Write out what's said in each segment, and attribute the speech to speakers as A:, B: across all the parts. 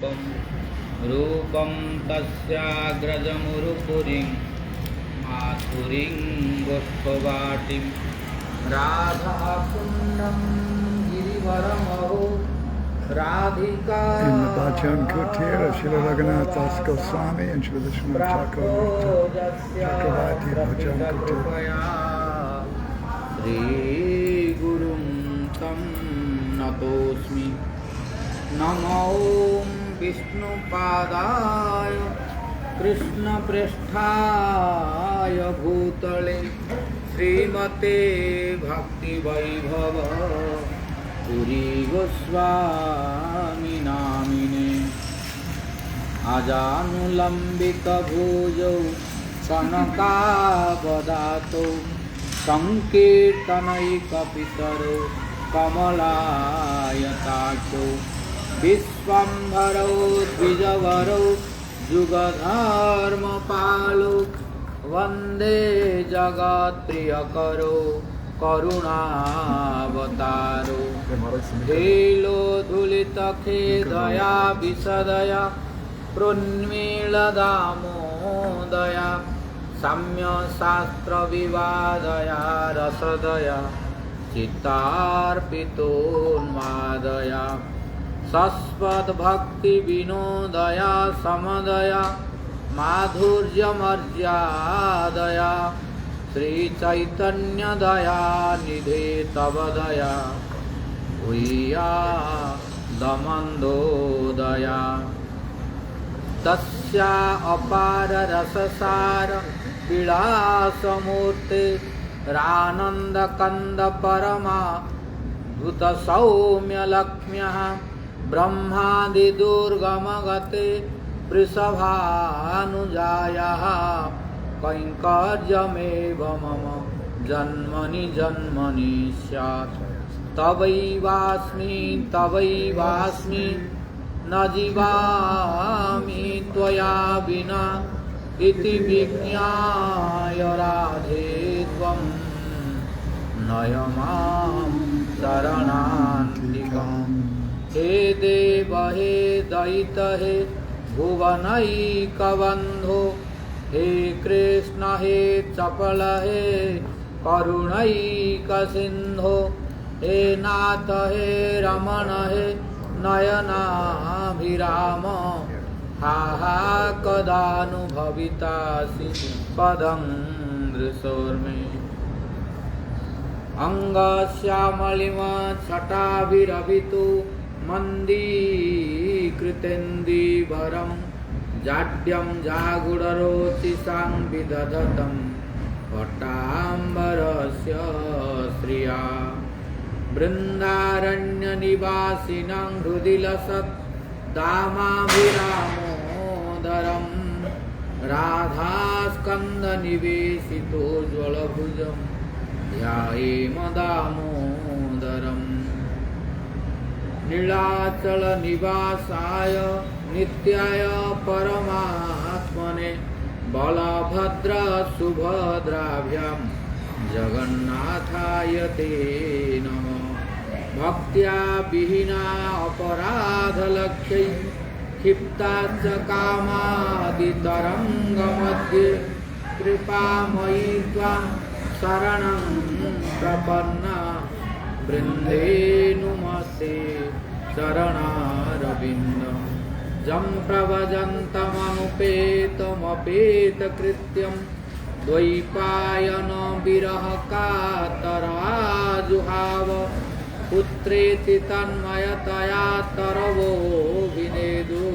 A: रूपं तस्याग्रजमुरुपुरीं माथुरीं गोष्ठवाटीं राधाकुण्डं गिरिवरमहो Radhika.
B: In the Bhajan Kutir of Srila Raghunath Das Goswami and Srila Vishwanath Chakravarti Bhajan Kutir.
A: Sri Gurum Tam Natosmi Namo Vishnupadaya Krishna Prasthaya Bhutale Srimate Bhakti Vaibhava Puri Goswami Namine Ajanulambita Bhujau Kanakabadato Sankirtanaikapitaro Kamalayatacho Vishwambharo Dvijavaro Jugadharmapalo Vande Jagat Priyakaro Karunavataro Helo Dhulita Khedaya Visadaya Prunmila Damodaya Samya Sastra Vivadaya Rasadaya Chitarpito Madaya Sasvad Bhakti Vinodaya Samadaya Madhurya Marjadaya Sri Chaitanya Daya Nidhe Tavadaya Uya Damandodaya Tasya Apara Rasasara Vilasamurte Rananda Kanda Parama Bhuta Saumya Lakshmyaha Brahmadi Durgamagate Prisabhanujayaha Kainkarjameva Mama Janmani Janmani Syat Tavaivasmi Najivami Tvaya Vina Iti Vijñāya Radhe Tvam Nayamam Saranantikam. He Deva He Daita He Bhuvanaika Bandho He Krishna He Chapala He Karunaika Sindho He Natha He Ramana He Nayana Virama Ha ha kadanubhavitasi padam drisorme Angasyamalima chatavirabhitu mandi kritendi varam Jadyam jagudharoti sanvidadhatam Vatambarasya sriya Brindaranya nivasinam hrudilasat Damabhiramodaram Radhaskanda nivesito jvalabhujam Dhyayeemadamodaram Nilachala nivasaya nityaya paramatmane Balabhadra subhadrabhyam Jagannathaya te namah Bhaktya Bihina Aparadha Lakshai Khiptacha Kamadi Taranga Madhye Kripa Maitvam Saranam Prapanna Brinde Numaste Sarana Jam Pravajantamanupeta Krityam Dvaipayana Viraha Katarajuhava Putreti tanmayataya taravo vinedu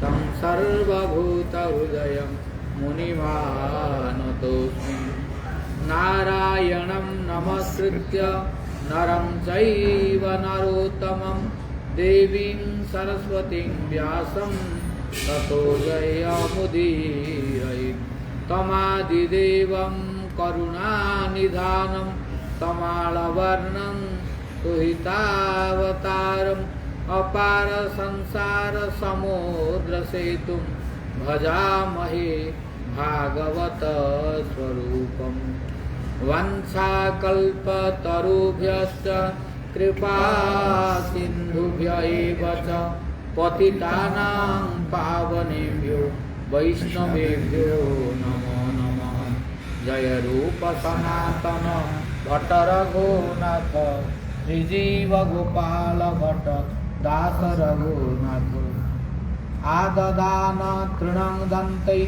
A: tam sarva bhuta hridayam munimanatosmi Narayanam namaskritya naram chaiva narottamam Devim saraswatim vyasam tato jayamudirayit Tamadidevam karunanidhanam tamalavarnam Tuhitavataram apara sansara samudra setum bhajamahe bhagavata swarupam Vanchakalpatarubhyascha कृपा सिंधुभ्य एव च पतितानां पावनेभ्यो वैष्णवेभ्यो नमो नमः। जय रूप सनातन भट्ट रघुनाथ श्रीजीव गोपाल भट्ट दास रघुनाथ। आददान तृणं दन्तै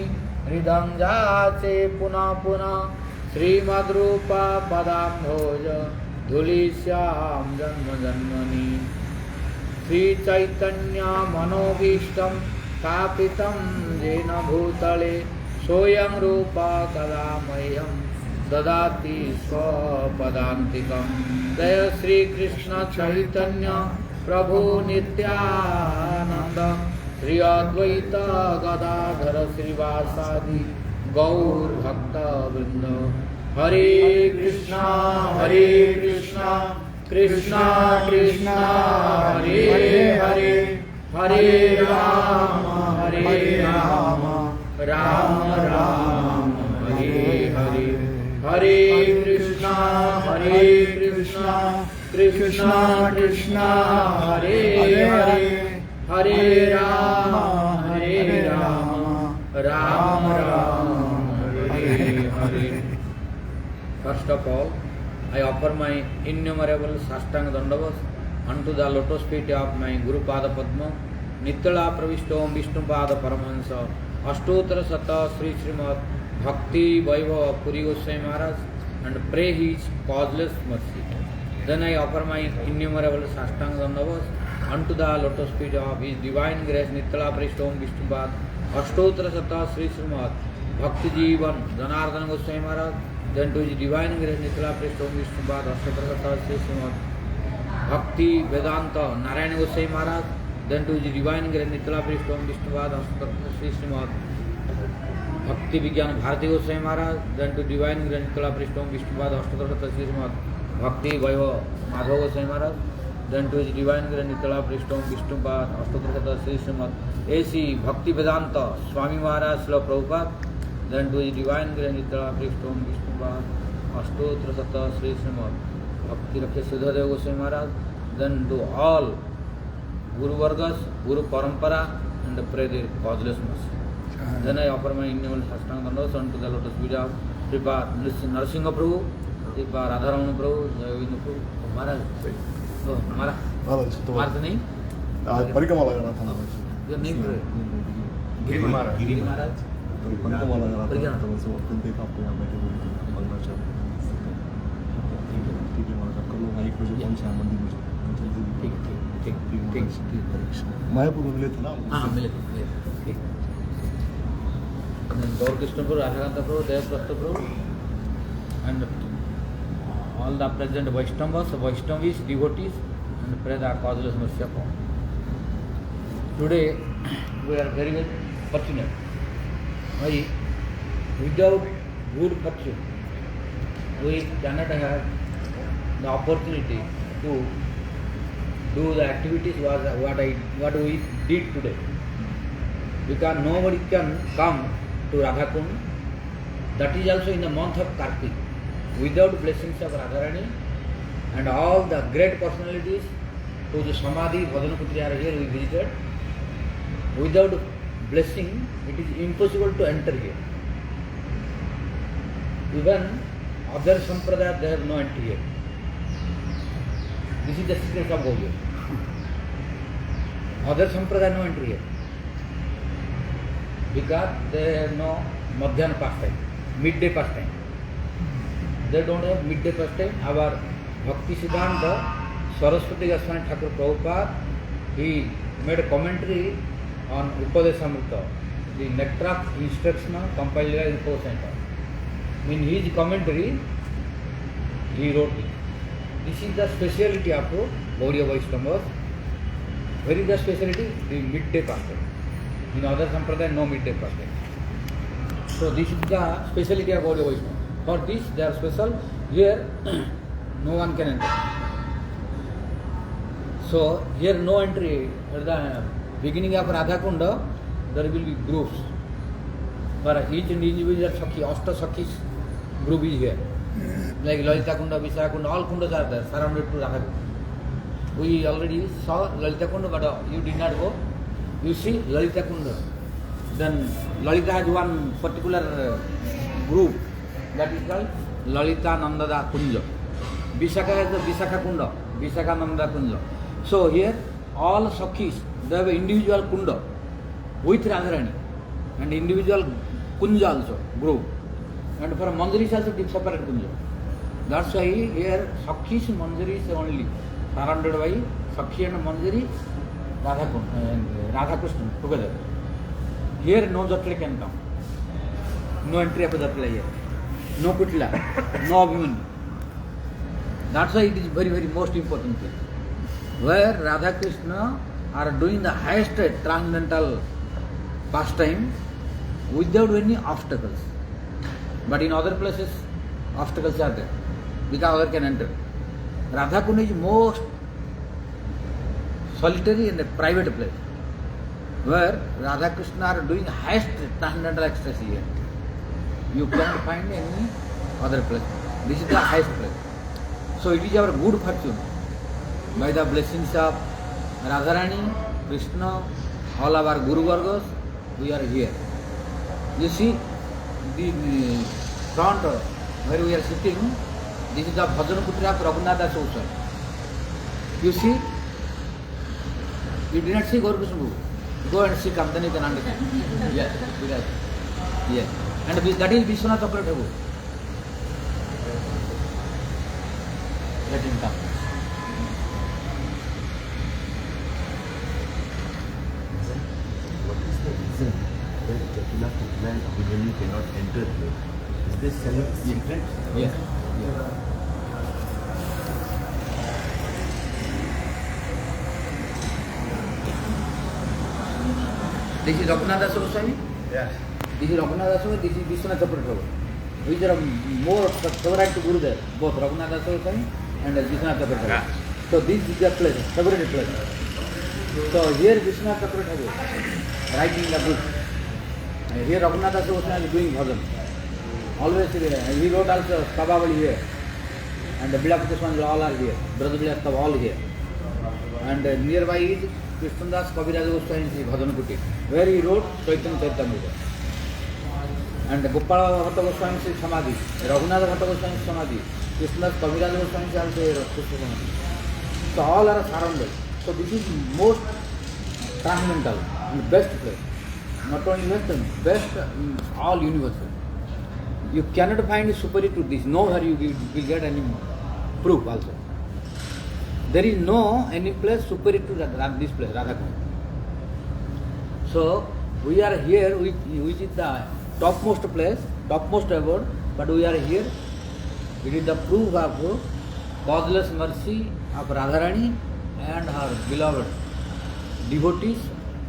A: हृदंजाचे पुनः पुनः श्रीमद्रूपा पदाम्भोज धूलिश्याम जन्म जन्मनि। श्रीचैतन्य मनोभीष्टं स्थापितं येन भूतले सोऽयं रूपा कदा मह्यं ददाति स्वपदान्तिकं। जय श्री कृष्ण चैतन्य प्रभु नित्यानंद श्री अद्वैत गदाधर श्रीवासादि गौर भक्त वृंद। हरे कृष्णा कृष्णा कृष्णा हरे हरे, हरे राम राम राम हरे हरे। हरे कृष्णा कृष्णा कृष्णा हरे हरे, हरे Ram Ram Ram Hare Hare. First of all, I offer my innumerable Sastang Dandavas unto the lotus feet of my Guru Pada Padma, Nitala Pravishtom Vishnu Pada Paramahansa, Ashtottara Sata Sri Srimad Bhakti Vaibhava Puri Goswami Maharaj, and pray his causeless mercy. Then I offer my innumerable Sastang Dandavas unto the lotus feet of his divine grace Nitala Pravishtom Vishnu Pada, Ashtottara Sata Sri Srimad Bhakti Jivan Janardana Goswami Maharaj. Then to his divine grace Nitala Prishtom Vishnu Pada Ashtottara Sri Srimad Bhakti Vedanta Narayana Goswami Maharaj. Then to his divine grace Nitala Prishtom Vishnu Pada Ashtottara Sri Srimad Bhakti Vigyan Bharati Goswami Maharaj. Then to divine grace Nitala Prishtom Vishnu Pada Ashtottara Sri Srimad Bhakti Vaibhava Madhava Goswami Maharaj. Then to his divine grace Nitala Prishtom Vishnu Pada Ashtottara Sri Srimad A.C. Bhakti Vedanta Swami Maharaj Srila Prabhupada. Then to his divine grace Nitala Prishtom Vishnu Pada Ashtottara Sata Sri Srimad Bhakti Raksha Siddhadev Goswami Maharaj. Then to all Guru Vargas, Guru Parampara, and pray their causeless mercy. Then I offer my innumerable Sastang Dandavas unto the lotus feet of Sripad Narasimha Prabhu, Sripad Radharamana Prabhu, Jayavindu Prabhu. Maharaj, Maharaj, Maharaj नहीं?
B: परिक्रमा लगाना था ना
A: जो नहीं करे
B: गिरी महाराज
A: परिक्रमा
B: लगाना था तो तुम देखा आपको यहाँ बैठे हुए बंगला चल ठीक है महाराज कर लो 1 बजे पहुंचे मंदिर में ठीक मायापुर में मिले थे ना
A: हाँ मिले ठीक गौर कृष्ण प्रभु राधाकांता प्रभु देवप्रस्त प्रभु and all the present Vaishnavis, devotees, and pray the causeless mercy upon. Today we are very much fortunate. Why? Without good fortune, we cannot have the opportunity to do the activities what we did today. Because nobody can come to Radhakund. That is also in the month of Kartik. Without blessings of Radharani and all the great personalities whose Samadhi, Bhajanaputri are here we visited. Without blessing, it is impossible to enter here. Even other Sampradaya, they have no entry here. This is the secret of Gaudiya. Other Sampradaya, no entry here. Because they have no Madhyana pastime, midday pastime. They don't have midday pastime. Our Bhakti Siddhanta Saraswati Goswami Thakur Prabhupada, he made a commentary on Upadeshamrita, the nectar of instructional compiled by Info Center. In his commentary, he wrote it. This is the speciality of Gaudiya Vaishnavas. Where is the speciality? The midday pastime. In other Sampradaya, no midday pastime. So this is the speciality of Gaudiya Vaishnava. For this, they are special. Here, no one can enter. So here, no entry. At the beginning of Radhakunda, there will be groups. For each individual Sakhi, Ashta Sakhis group is here. Like Lalita Kunda, Visakha Kunda, all kundas are there, surrounded to Radhakunda. We already saw Lalita Kunda, but you did not go. You see Lalita Kunda. Then Lalita has one particular group that is called Lalita Nandada Kunja. Visakha has the Visakha Kunda, Visakha Nanda Kunja. So here all Sakhis, they have an individual Kunda with Radharani and individual Kunja also, group. And for Manjaris also separate Kunja. That's why here Sakhis and Manjaris only surrounded by Sakhi and Manjari, Radha Krishna together. Here no Jatla can come. No entry of Jatla here. No Kutla, no Abhimanyu. That's why it is very, very most important thing. Where Radha Krishna are doing the highest transcendental pastime without any obstacles. But in other places, obstacles are there. Because other can enter. Radha Kunda is most solitary and a private place. Where Radha Krishna are doing highest transcendental ecstasy here. You cannot find any other place. This is the highest place. So it is our good fortune. By the blessings of Radharani, Krishna, all our Guru Vargas, we are here. You see, the front where we are sitting, this is the Bhajan Putra of Raghunath Das Usar. You see, you did not see Gaur Krishna. Go and see Kamdani Kananda. Yes, yes. And that is Vishwanath Chakravarti Thakur. Let him come.
C: What is the reason that Jatula and Abhimanyu cannot enter here? Is this secret?
A: Yes. This is Raghunath Das Goswami.
C: Yes.
A: This is Raghunath Das Goswami. This is Vishwanath Chakravarti Thakur. Which are more favorite to Guru there. Both Raghunath Das Goswami and Vishwanath Chakravarti Thakur. So this is their place, favorite place. So here Vishwanath Chakravarti Thakur writing the book. And here Raghunath Das Goswami is doing bhajan. Always he wrote also Kabavali here. And the Bilapati Swami all are here. Brother Bilapati all here. And nearby is Krishnadas Kaviraj Goswami Bhajan Kuti, where he wrote Chaitanya Charitamrita. And Gopala Bhatta Goswami is Samadhi, Raghunath Bhatta Goswami is Samadhi, Krishnadas Kaviraj Goswami is also Krishna Samadhi. So all are surrounded. So this is most transcendental and best place. Not only best in all universes. You cannot find superior to this. Nowhere you will get any proof also. There is no any place superior to this place, Radhakund. So we are here, which is the topmost place, topmost abode, but we are here. It is the proof of causeless mercy of Radharani and her beloved devotees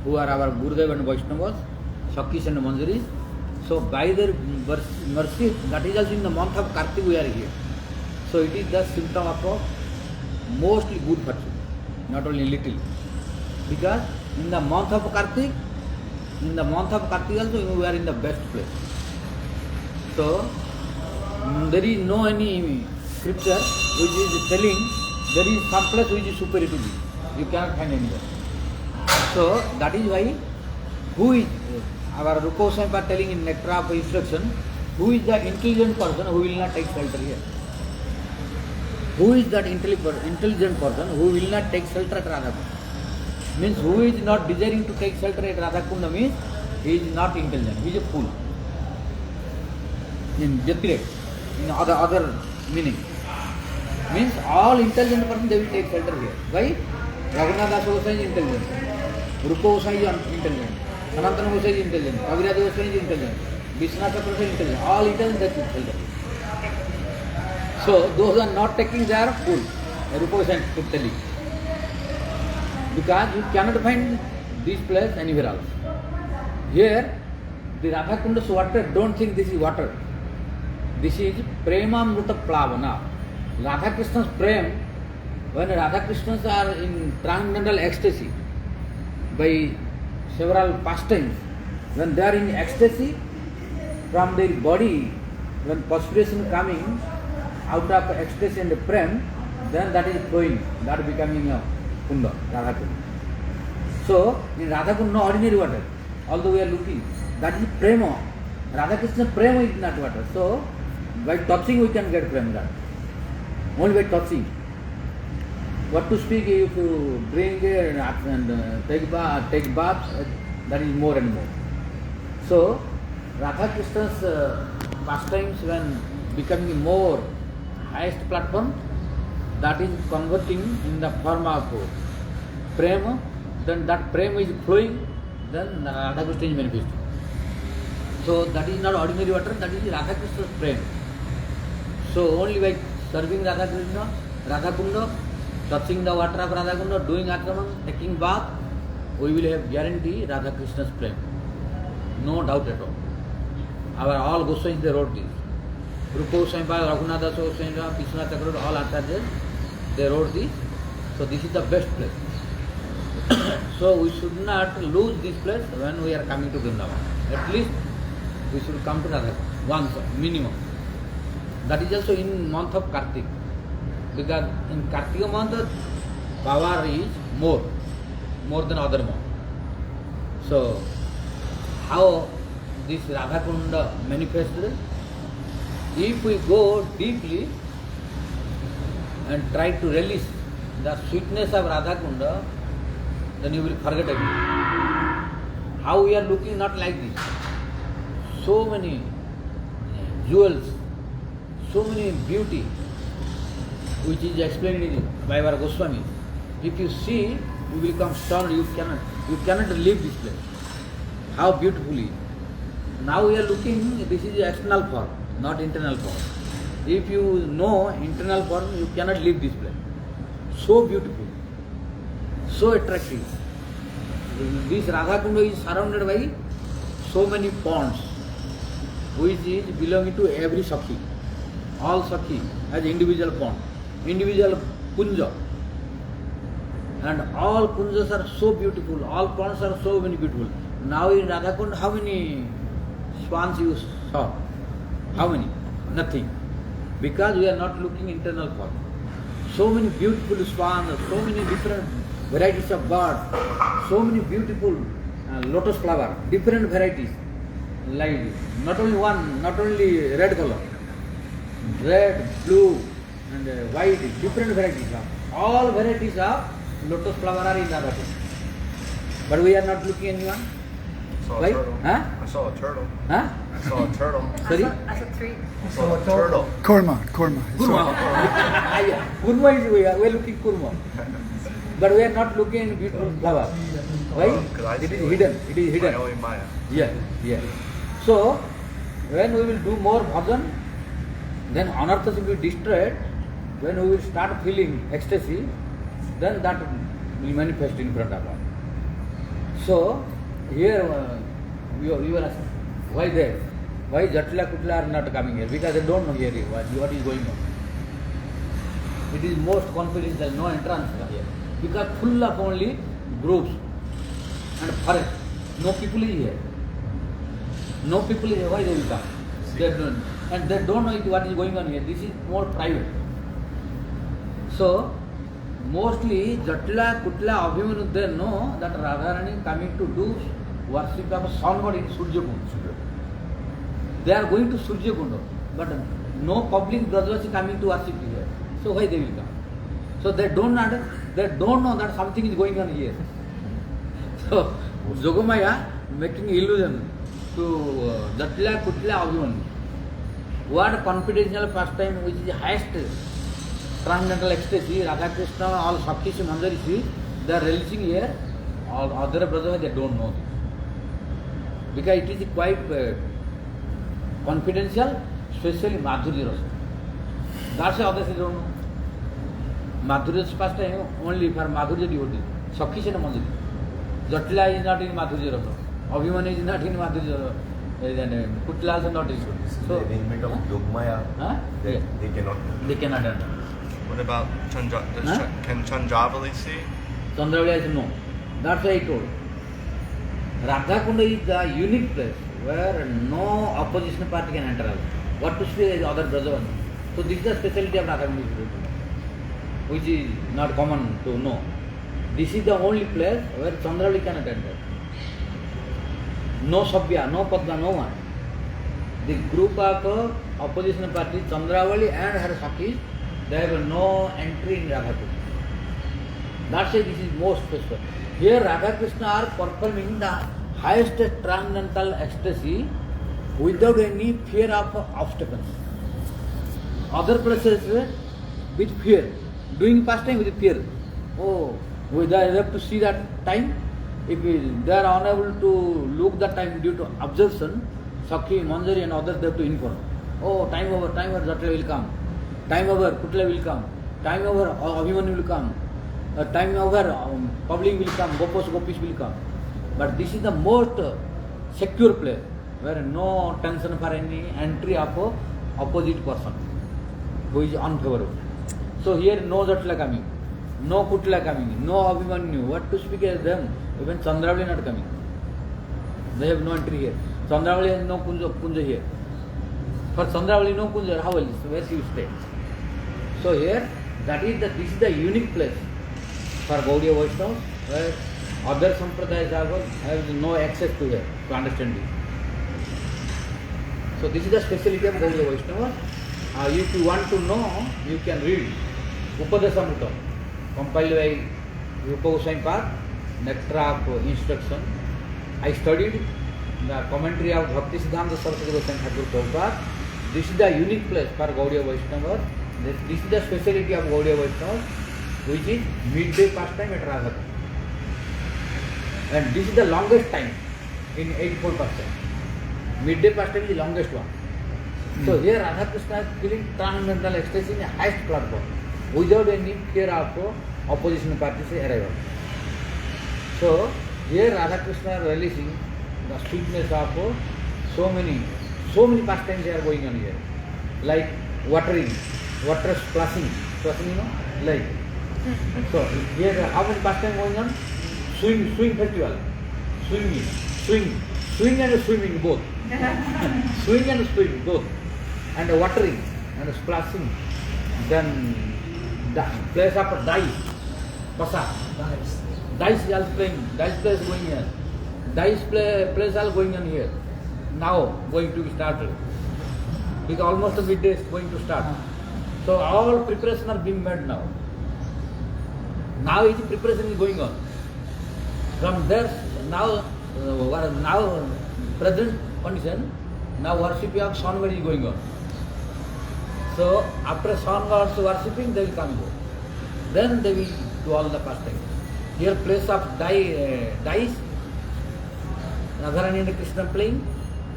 A: who are our Gurudev and Vaishnavas, Sakhis and Manjaris. So by their mercy, that is also in the month of Kartik we are here. So it is the symptom of a mostly good fortune, not only little. Because in the month of Kartik also we are in the best place. So there is no any scripture which is telling there is some place which is superior to this. You cannot find anywhere. So that is why who is our Rupa Goswami are telling in Nectar of Instruction, who is the intelligent person who will not take shelter here? Who is that intelligent person who will not take shelter at Radhakunda? Means who is not desiring to take shelter at Radhakunda means he is not intelligent, he is a fool. In Jatirek, in other meaning. Means all intelligent person they will take shelter here. Why? Raghunath Das Goswami is intelligent, Rupa Goswami is intelligent, Sanatana Goswami is intelligent, Kaviraj Goswami is intelligent, Vishwanath Chakravarti is intelligent, all intelligent they take shelter. So those who are not taking, they are fool. Rupa Goswami could tell you. Because you cannot find this place anywhere else. Here, the Radhakunda's water, don't think this is water. This is Premamruta Plavana. Radha Krishna's prem, when Radha Krishnas are in transcendental ecstasy by several pastimes, when they are in ecstasy, from their body, when perspiration coming out of ecstasy and prem, then that is flowing, that becoming a Kunda, Radha Kunda. So in Radhakund, no ordinary water. Although we are looking, that is prema. Radha Krishna prema is not water. So by touching we can get prema. Only by touching. What to speak if you drink and take bath, that is more and more. So Radha Krishna's pastimes when becoming more highest platform, that is converting in the form of prema, then that prema is flowing, then Radha Krishna is manifesting. So that is not ordinary water, that is Radha Krishna's prema. So only by serving Radha Krishna, Radha Kunda, touching the water of Radha Kunda, doing akraman, taking bath, we will have guarantee Radha Krishna's prema. No doubt at all. Our all Goswamis, they wrote this. Rupa Goswami, Raghunatha Goswami, Vishwanath Thakur, all acharyas, they wrote this. So this is the best place. So we should not lose this place when we are coming to Vrindavan. At least we should come to Radha once minimum. That is also in month of Kartik. Because in Kartika month power is more than other month. So how this Radha Kunda manifested? If we go deeply and try to release the sweetness of Radha Kunda, then you will forget everything. How we are looking not like this. So many jewels, so many beauty, which is explained by our Goswami. If you see, you will become stunned. You cannot leave this place. How beautifully. Now we are looking. This is external form, not internal form. If you know internal form, you cannot leave this place. So beautiful, so attractive. This Radha Kunda is surrounded by so many ponds, which is belonging to every Sakhi. All Sakhi has individual pond, individual Kunja. And all Kunjas are so beautiful, all ponds are so many beautiful. Now in Radha Kunda, how many swans you saw? How many? Nothing. Because we are not looking internal form. So many beautiful swans, so many different varieties of birds, so many beautiful lotus flower, different varieties. Like not only one, not only red color, red, blue and white, different varieties of, all varieties of lotus flower are in Radha Kunda. But we are not looking anyone. Why? Huh?
D: I saw a turtle.
A: Huh?
D: I saw a turtle.
A: Sorry?
E: I saw three.
D: I saw a turtle.
B: Kurma.
A: Kurma. Kurma is we are looking kurma. But we are not looking at beautiful flower. Why?
D: Because I
A: It
D: see
A: is
D: it.
A: hidden. It is hidden.
D: Only Maya.
A: Yes. So, when we will do more bhajan, then anarthas will be destroyed. When we will start feeling ecstasy, then that will manifest in front of us. So, here you are asking, why there? Why Jatla Kutla are not coming here? Because they don't know here what is going on. It is most confidential, no entrance here. Because full of only groups and forest. No people is here. No people is here. Why they will come? And they don't know what is going on here. This is more private. So, mostly Jatla, Kutla, Abhimanyu, they know that Radharani coming to do worship of sun god in Surya Kunda. They are going to Surya Kunda, but no public Brajavasi coming to worship here. So why they will come? So they don't know that something is going on here. So Jogamaya making illusion to Jatla, Kutla, Abhimanyu. What confidential pastime which is highest transcendental ecstasy, Radha Krishna, all Sakhishi, Manjarishi, they are releasing here. All other brothers, they don't know. Because it is quite confidential, especially Madhurya Rasa. That's why others don't know. Madhurya Rasa pastime only for Madhurya devotees. Sakhishi and Manjari. Jatla is not in Madhurya Rasa. Abhimanyu is not in Madhurya Rasa. Kutla also not in.
C: So, the arrangement of Yogmaya,
A: Yes.
C: they cannot.
A: They cannot enter.
D: What about
A: Huh?
D: Can Chandravalli see?
A: Chandravali is no. That's why I told. Radha Kunda is the unique place where no opposition party can enter. What to say is other Brajavasi. So this is the specialty of Radha Kunda, which is not common to know. This is the only place where Chandravali cannot enter. No Sabya, no Padma, no one. The group of opposition party, Chandravali and her Sakis, they have no entry in Radhakrishna. That's why this is most special. Here Radhakrishna are performing the highest transcendental ecstasy without any fear of obstacles. Other places with fear, doing pastime with fear. Oh, they have to see that time. If they are unable to look that time due to absorption, Sakhi, Manjari and others they have to inform. Oh, time over, Jatla will come. Time over, Putla will come. Time over, Abhimanyu will come. Time over, public will come, Gopis will come. But this is the most secure place where no tension for any entry of opposite person who is unfavorable. So here no Jatla coming, no Putla coming, no Abhimanyu. What to speak as them? Even Chandravali not coming. They have no entry here. Chandravali has no Kunja here. For Chandravali no Kunja, how will this? Where she will stay? So here, this is the unique place for Gaudiya Vaishnavas, where other Sampradayas have no access to here, to understand it. So this is the speciality of Gaudiya Vaishnavas. If you want to know, you can read Upadesamrita, compiled by Rupa Goswami Pad, Nectar of Instruction. I studied the commentary of Bhakti Siddhanta Saraswati Goswami Thakur Prabhupada. This is the unique place for Gaudiya Vaishnavas. This is the speciality of Gaudiya Vaishnavas, which is midday pastime at Radha. And this is the longest time in 84%. Midday pastime is the longest one. So here Radha Krishna is feeling transcendental ecstasy in the highest platform without any fear of opposition parties arrival. So here Radha Krishna are releasing the sweetness of so many pastimes are going on here, like watering, water splashing, like. So here how many pastimes going on? Swing festival, swing and swimming both, swing and swimming both, and watering and splashing. Then the place of dice, pasa, dice is also playing, dice play is going here, dice play is all going on here. Now going to be started, because almost the midday is going to start. So all preparation are being made now. Now is preparation is going on. From there now present condition, now worship of sun god is going on. So after sun gods worshipping, they will come go. Then they will do all the pastime. Here place of dice, Radharani and Krishna playing,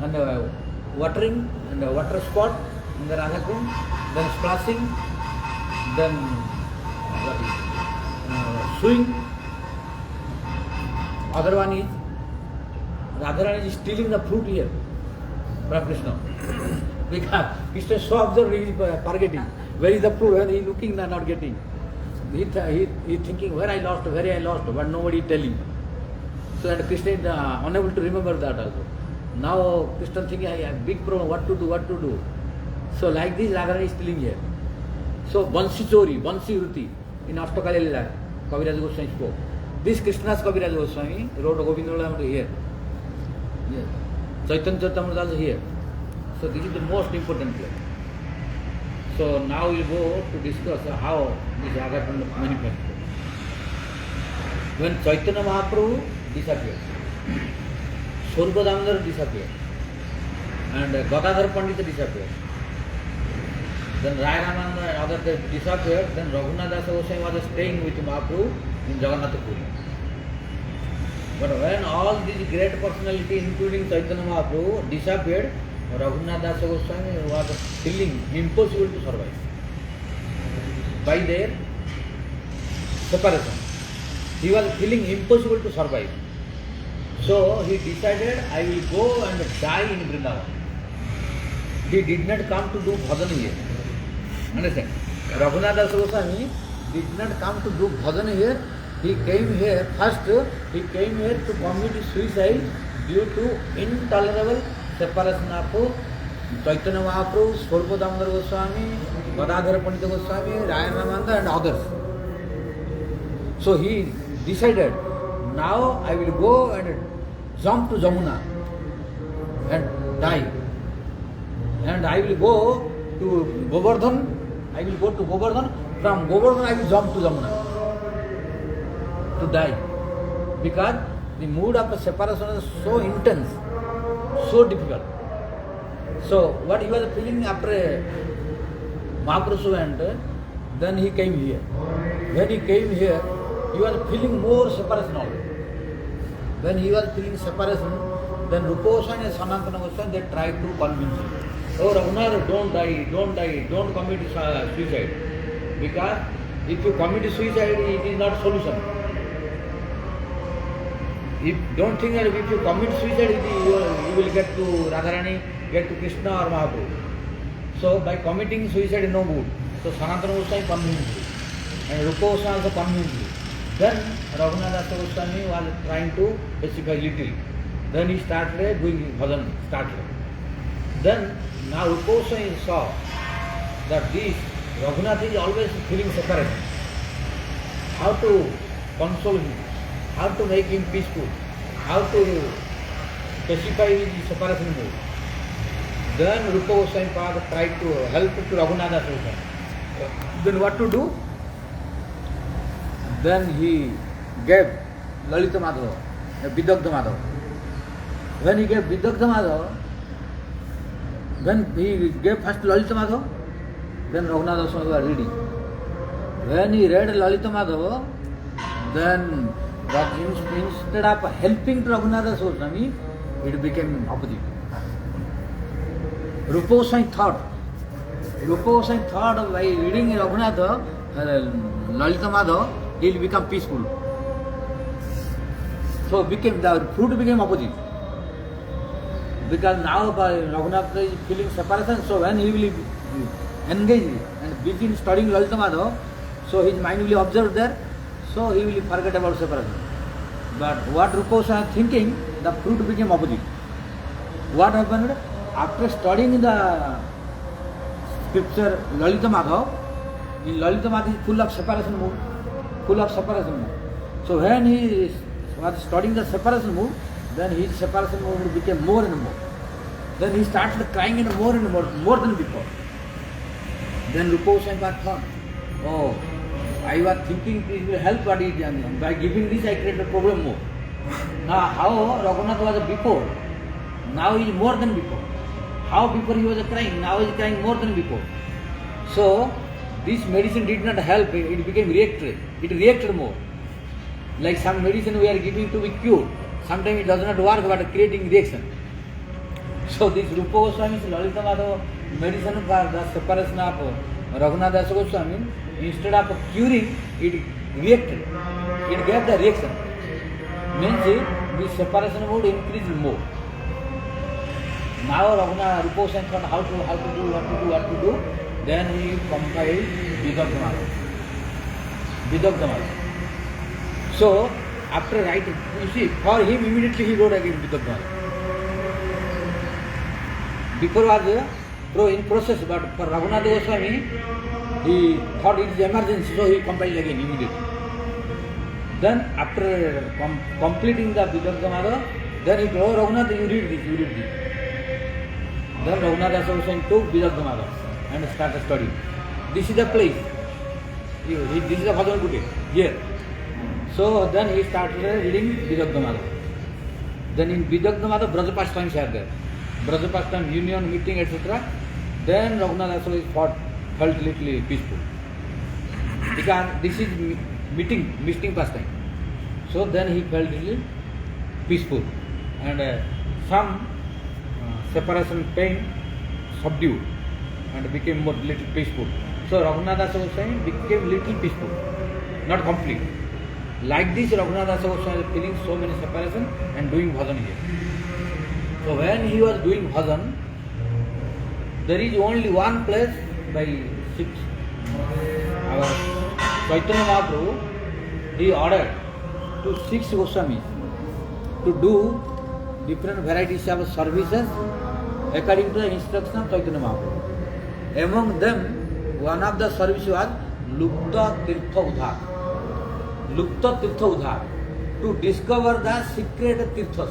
A: and watering, and water spot in the Radha Kund, then splashing, then swing. Other one is Radharani is stealing the fruit here from Krishna. Because Krishna is so observed, he is forgetting. Where is the fruit? When he is looking, not getting. He thinking, where I lost, but nobody telling. So and Krishna is unable to remember that also. Now Krishna thinking, I have big problem, what to do. So like this, Radharani is stealing here. So Bansi Chori, Bansi Ruti, in Ashtakali Lila, Kaviraj Goswami spoke. This Krishna's Kaviraj Goswami wrote Govindra here. Yes. Chaitanya Charitamrita also here. So this is the most important place. So now we will go to discuss how this Radha Kund manifests. When Chaitanya Mahaprabhu disappeared, Swarupa Damodar disappeared, and Gadadhar Pandita disappeared, then Raya Ramananda and others disappeared, then Raghunath Das Goswami was staying with Mahaprabhu in Jagannath Puri. But when all these great personalities, including Chaitanya Mahaprabhu, disappeared, Raghunath Das Goswami was feeling impossible to survive by their separation. He was feeling impossible to survive. So he decided, I will go and die in Vrindavan. He did not come to do bhajan here. Understand? Raghunath Das Goswami did not come to do bhajan here. He came here, first he came here to commit suicide due to intolerable separation of Chaitanya Mahaprabhu, Swarupa Damodar Goswami, Gadadhara Pandita Goswami, Raya Ramananda and others. So he decided, now I will go and jump to Jamuna and die. And I will go to Govardhan, from Govardhan I will jump to Jamuna to die. Because the mood of separation is so intense, so difficult. So what he was feeling after Mahaprabhu went, then he came here. When he came here, he was feeling more separation already. When he was feeling separation, then Rupa Goswami and Sanatana Goswami, they tried to convince him. Oh Raghunath, don't die, don't commit suicide. Because if you commit suicide, it is not solution. Don't think that if you commit suicide, you will get to Radharani, get to Krishna or Mahaprabhu. So by committing suicide is no good. So Sanatana Goswami convinced him. And Rupa Goswami also convinced him. Then Raghunath Goswami was trying to specify little. Then he started doing bhajan, Then now Rupa Goswami saw that this Raghunath is always feeling separation. How to console him, how to make him peaceful, how to specify his separation mood. Then Rupa Goswami tried to help to Raghunath Goswami. Then what to do? Then he gave Lalita Madhava, Vidagdha Madhava. When he gave Vidagdha Madhava, then he gave first Lalita Madhava, then Raghunath Goswami was reading. When he read Lalita Madhava, then instead of helping to Raghunath Goswami, it became opposite. Rupa Goswami thought by reading Raghunath, Lalita Madhava, he will become peaceful. So the fruit became opposite. Because now Raghunath is feeling separation, so when he will engage and begin studying Lalita Madhava, so his mind will observe there, so he will forget about separation. But what Rupa Goswami was thinking, the fruit became opposite. What happened? After studying the scripture Lalita Madhava, in Lalita Madhava is full of separation mood. So when he was studying the separation mood, then his separation mood became more and more. Then he started crying more and more than before. Then Rupa Goswami thought, oh, I was thinking it will help what he done. By giving this I created a problem more. Now how Raghunath was before, now he is more than before. How before he was crying, now he is crying more than before. So this medicine did not help, it became reactive. It reacted more. Like some medicine we are giving to be cured. Sometimes it does not work but creating reaction. So this Rupa Goswami's Lalita Madhava medicine for the separation of Raghunath Goswami, instead of curing, it reacted. It gave the reaction. Means the separation would increase more. Now Rupa Goswami thought how to do, what to do. Then he compiled Vidagdha Madhava. So after writing, you see, for him immediately he wrote again Vidagdha Madhava. Before was in process, but for Raghunath Goswami, he thought it is emergency, so he compiled again immediately. Then after completing the Vidagdha Madhava, then he told Raghunath, you read this. Then Raghunath Goswami took Vidagdha Madhava and started studying. This is the place. This is the Bhajan Kuti, here. So then he started reading Vidagdha Madhava. Then in Vidagdha Madhava, Brajapashtams are there. Brajapashtam, union, meeting, etc. Then Raghunath felt little peaceful. Because this is meeting pastime. So then he felt little peaceful. And some separation pain subdued and became more little peaceful. So Raghunath Goswami became little peaceful, not complete. Like this, Raghunath Goswami was feeling so many separation and doing bhajan here. So when he was doing bhajan, there is only one place by our Chaitanya Mahaprabhu, he ordered to 6 Goswamis to do different varieties of services according to the instruction of Chaitanya Mahaprabhu. Among them, one of the services was Lupta Tirtha Udhar. Lupta Tirtha Udhar, to discover the secret tirthas,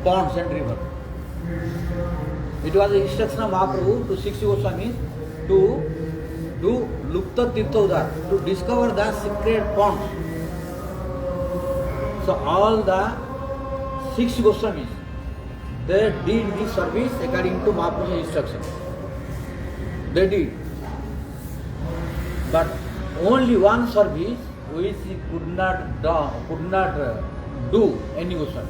A: ponds and rivers. It was the instruction of Mahaprabhu to 6 Goswamis to do Lupta Tirtha Udhar, to discover the secret ponds. So all the 6 Goswamis, they did this service according to Mahaprabhu's instruction. They did. But only one service which he could not do any Goswami.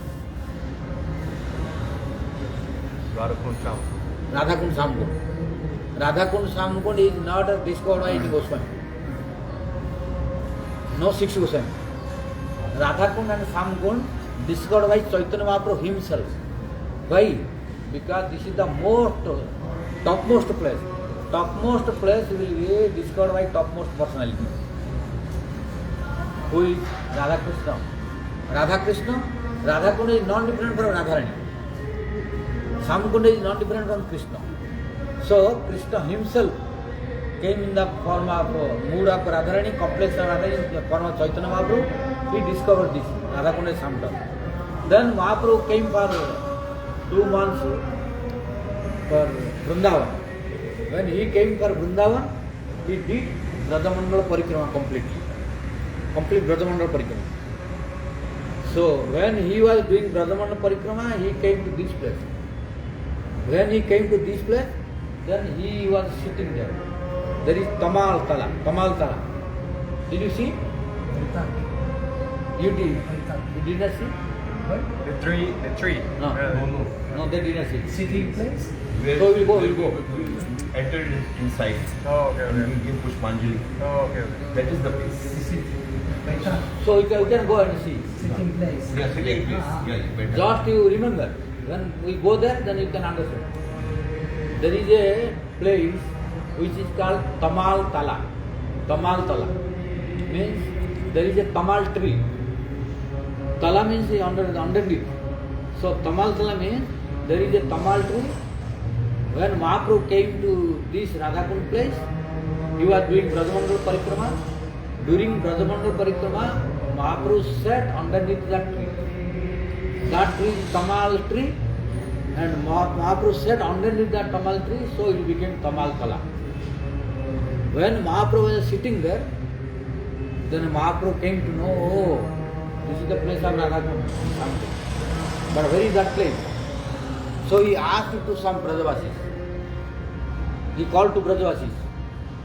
D: Radhakund Sham.
A: Radhakund Samkund. Radhakund Samkund is not discovered by any Goswami. No 6 Goswami. Radhakund and Samkund discovered by Chaitanya Mahaprabhu himself. Why? Because this is the topmost place. Topmost place will be discovered by topmost personality. Who is Radhakrishna? Radhakund is non-different from Radharani. Samkund is non-different from Krishna. So Krishna himself came in the form of mood of Radharani, complex of Radharani, in the form of Chaitanya Mahaprabhu. He discovered this, Radhakund and Samkund. Then Mahaprabhu came for 2 months for Vrindavan. When he came for Vrindavan, he did Brajamandala Parikrama completely. Complete Brajamandala Parikrama. So when he was doing Brajamandala Parikrama, he came to this place. When he came to this place, then he was sitting there. There is Tamal Tala. Did you see? You did. You did not see? What?
D: The tree.
A: No. No, they did not see.
C: Sitting place?
A: So we'll go.
C: We entered inside.
D: Oh, okay,
C: And we
D: okay.
C: give Pushpanjali.
D: Oh, okay, okay.
C: That is the place.
A: So you can go and see.
E: Sitting place.
C: Yeah, sitting place. Yeah, better.
A: Just you remember, when we go there, then you can understand. There is a place which is called Tamal Tala. Means there is a Tamal tree. Tala means underneath. So Tamal Tala means there is a Tamal tree. When Mahaprabhu came to this Radhakund place, he was doing Brajamandala Parikrama. During Brajamandala Parikrama, Mahaprabhu sat underneath that tree. That tree is Tamal tree, and Mahaprabhu sat underneath that Tamal tree, so it became Tamal Tala. When Mahaprabhu was sitting there, then Mahaprabhu came to know, oh, this is the place of Radhakund. But where is that place? So he asked to some Brajavasis. He called to Brajavasis.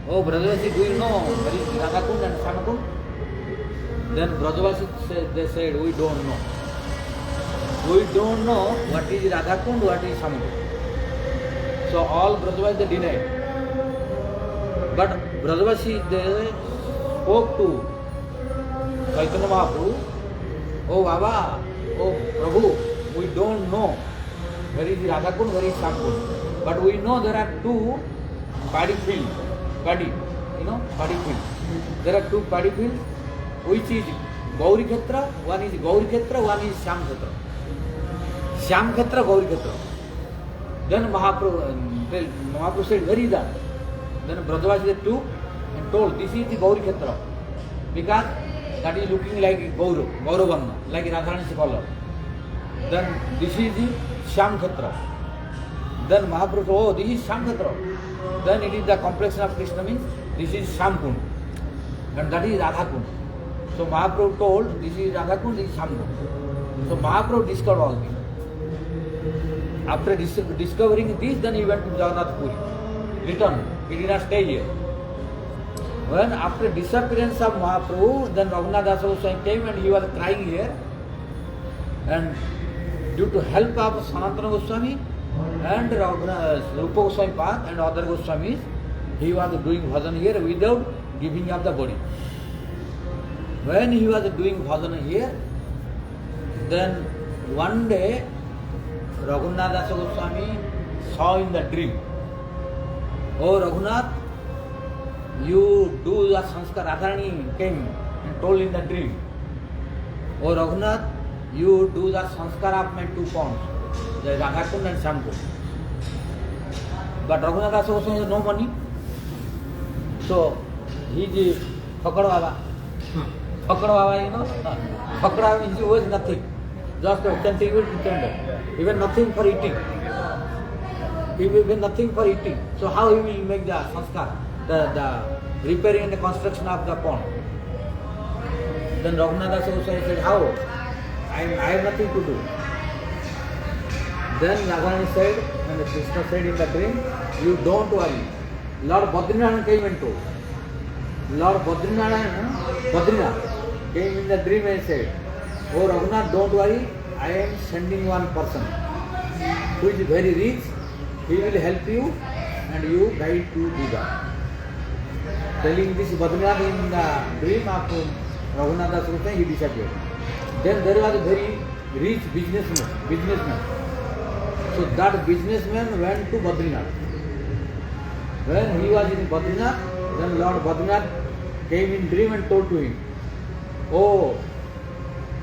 A: Oh, Brajavasis, do you know where is Radhakund and Samkund? Then Brajavasis they said, we don't know. We don't know what is Radhakund, what is Samkund. So all Brajavasis they denied. But Brajavasis they spoke to Chaitanya Mahaprabhu. Oh Baba, oh Prabhu, we don't know where is Radhakund, where is Samkund. But we know there are 2 paddy fields. Paddy fields. There are 2 paddy fields, which is Gauri Khetra, one is Gauri Khetra, one is Shyam Khetra. Shyam Khetra, Gauri Khetra. Then Mahaprabhu said, where is that? Then Brajavasis took and told, this is the Gauri Khetra. Because that is looking like Gauravarna, like Radharani's color. Then this is the Shyam Khetra. Then Mahaprabhu told, oh, this is Shyam Khetra. Then it is the complexion of Krishna means, this is Samkund. And that is Radhakund. So Mahaprabhu told, this is Radhakund, this is Samkund. So Mahaprabhu discovered all this. After discovering this, then he went to Jagannath Puri. Returned. He did not stay here. When after disappearance of Mahaprabhu, then Raghunath Das Goswami came and he was crying here. And due to help of Sanatana Goswami and Rupa Goswami Path and other Goswamis, he was doing bhajan here without giving up the body. When he was doing bhajan here, then one day Raghunath Das Goswami saw in the dream, oh Raghunath, you do the sanskar. Radharani came and told in the dream, oh Raghunath, you do the sanskar of my 2 ponds, the Radhakund and Samkund. But Raghunath Das Goswami has no money. So he is Fakad Baba. Fakra Baba, you know? Fakra means he was nothing. Just contiguous tender. Even nothing for eating. Even nothing for eating. So how he will make the sanskar, the repairing and the construction of the pond? Then Raghunath Goswami said, how? I have nothing to do. Then Radharani said, and Krishna said in the dream, you don't worry. Lord Badrinath came and told. Lord Badrinath came in the dream and said, oh Raghunath, don't worry, I am sending one person who is very rich. He will help you and you guide to do that. Telling this Badrinath in the dream of Raghunath Das Goswami, he disappeared. Then there was a very rich businessman. So that businessman went to Badrinath. When he was in Badrinath, then Lord Badrinath came in dream and told to him, oh,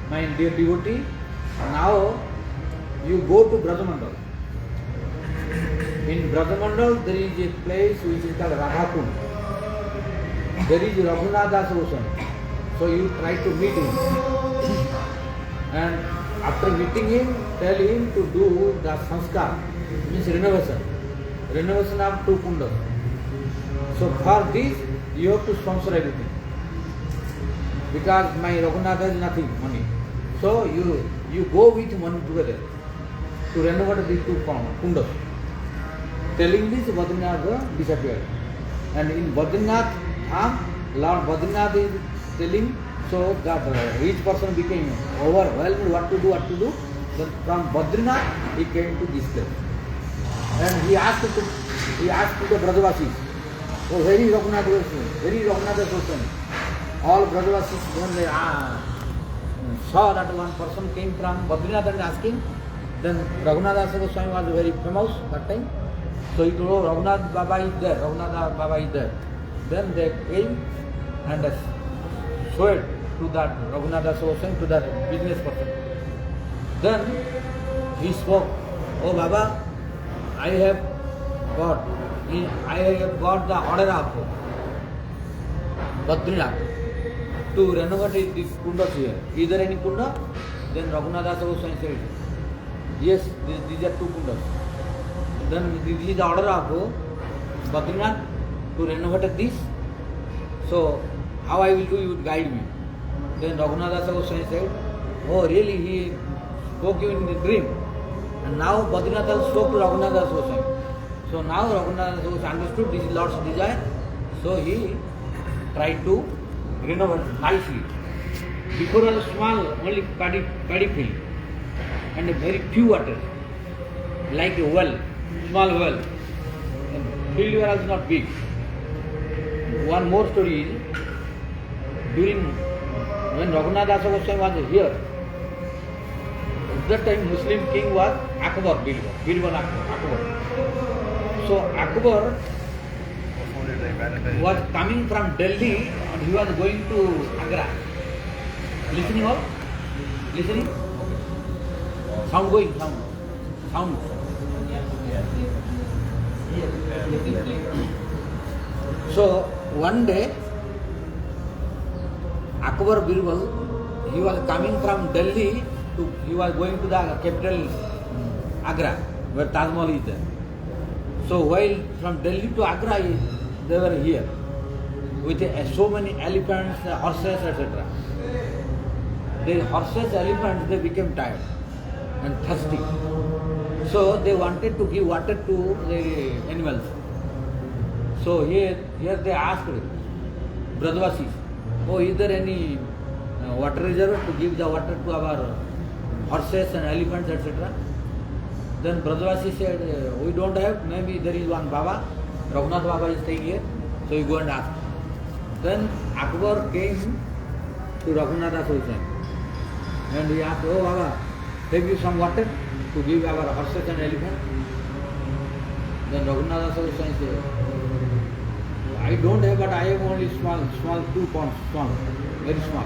A: my dear devotee, now you go to Brajamandal. In Brajamandal there is a place which is called Radhakund. There is Raghunath Das Goswami. So you try to meet him. And after meeting him, tell him to do the sanskar, means renovation of 2 kundas. So for this, you have to sponsor everything. Because my Raghunath has nothing, money. So you go with money together to renovate these 2 kundas. Telling this, Badrinath disappeared. And in Badrinath, Lord Badrinath is telling, so that each person became overwhelmed what to do. Then from Badrinath he came to this place. And he asked to the Brajavasis, oh, where is Raghunath Goswami? Where is Raghunath Goswami? All Brajavasis, when they saw that one person came from Badrinath and asking, then Raghunath Goswami was very famous that time. So he told, oh, Raghunath Baba is there. Then they came and showed to that Raghunath Goswami, to that business person. Then he spoke, oh Baba, I have got the order of Badrinath to renovate these kundas here. Is there any kunda? Then Raghunath Goswami said, yes, these are 2 kundas. Then this is the order of Badrinath to renovate this. So how I will do, you would guide me. Then Raghunath Goswami said, oh really, he spoke you in the dream. And now Badrinath spoke to Raghunath Goswami. So now Raghunath Goswami understood this is Lord's desire. So he tried to renovate nicely. Before was small, only paddy field and a very few water, like a well, small well. And field was not big. One more story is, when Raghunath Das Goswami was here, at that time Muslim king was Akbar, Birbal Akbar. So Akbar was coming from Delhi and he was going to Agra. Listening all? Listening? Sound going, sound. So one day, Akbar Birbal, he was coming from Delhi he was going to the capital Agra, where Taj Mahal is there. So while from Delhi to Agra, they were here with so many elephants, horses, etc. The horses, elephants, they became tired and thirsty. So they wanted to give water to the animals. So here they asked Brajavasis, oh, is there any water reservoir to give the water to our horses and elephants, etc. Then Brajavasi said, we don't have, maybe there is one Baba, Raghunath Baba is staying here, so you go and ask. Then Akbar came to Raghunath Goswami and he asked, oh Baba, have you some water to give our horses and elephants? Then Raghunath Goswami said, I don't have, but I have only small 2 ponds, small, very small.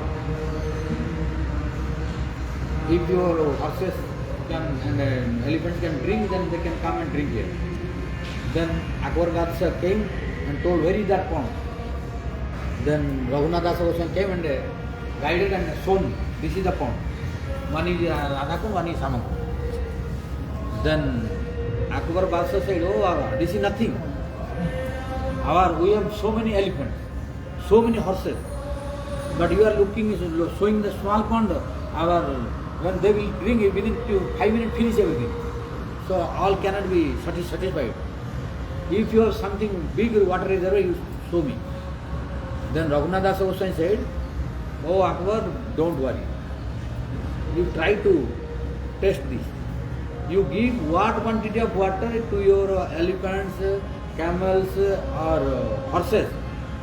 A: If your horses and elephants can drink, then they can come and drink here. Then Akbar Gadsa came and told, where is that pond? Then Raghunath Das Goswami came and guided and shown me, this is the pond. One is Radhakund, one is Samakund. Then Akbar Balsa said, oh, this is nothing. We have so many elephants, so many horses, but you are looking, showing the small pond, when they will drink within 5 minutes finish everything. So all cannot be satisfied. If you have something big water reservoir, you show me. Then Raghunath Das Goswami said, oh Akbar, don't worry. You try to test this. You give what quantity of water to your elephants, camels or horses.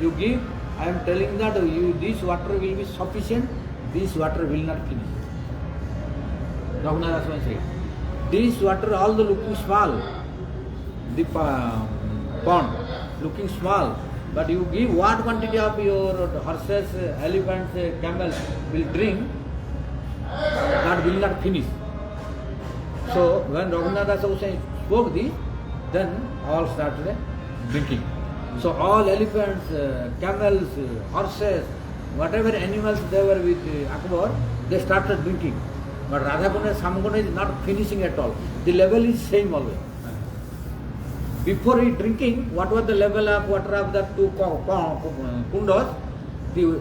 A: You give, I am telling that this water will be sufficient, this water will not finish. Raghunath Das Goswami said, this water although looking small, the pond looking small, but you give what quantity of your horses, elephants, camels will drink, that will not finish. So when Raghunath Das Goswami spoke this, then all started drinking. So all elephants, camels, horses, whatever animals they were with Akbar, they started drinking. But Radhakund and Samakund is not finishing at all. The level is same always. Before he drinking, what was the level of water of the two kundas?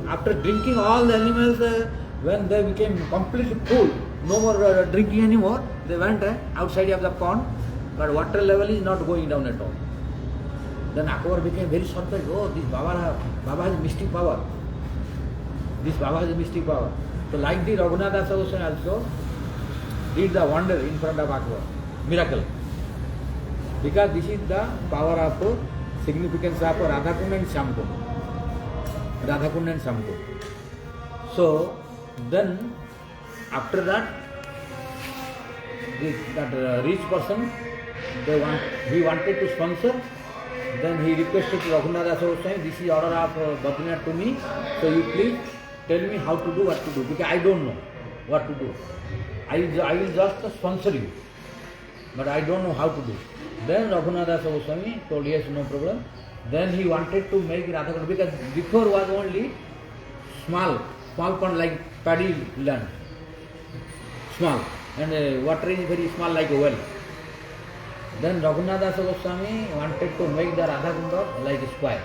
A: After drinking, all the animals, when they became completely full, no more drinking anymore, they went outside of the pond, but water level is not going down at all. Then Akbar became very surprised. Oh, this Baba has mystic power. This Baba has mystic power. So like the Raghunath Das Goswami also did the wonder in front of Akbar, miracle. Because this is the power of significance of Radhakund and Syamakund. Radhakund and Syamakund. So then after that, that rich person, he wanted to sponsor. Then he requested to Raghunath Das Goswami, this is order of Badrinath to me, so you please tell me how to do, what to do, because I don't know what to do. I will just sponsor you, but I don't know how to do. Then Raghunath Das Goswami told, yes, no problem. Then he wanted to make Radhakund, because before was only small pond like paddy land, small, and water is very small like a well. Then Raghunath Das Goswami wanted to make the Radhakund like a square.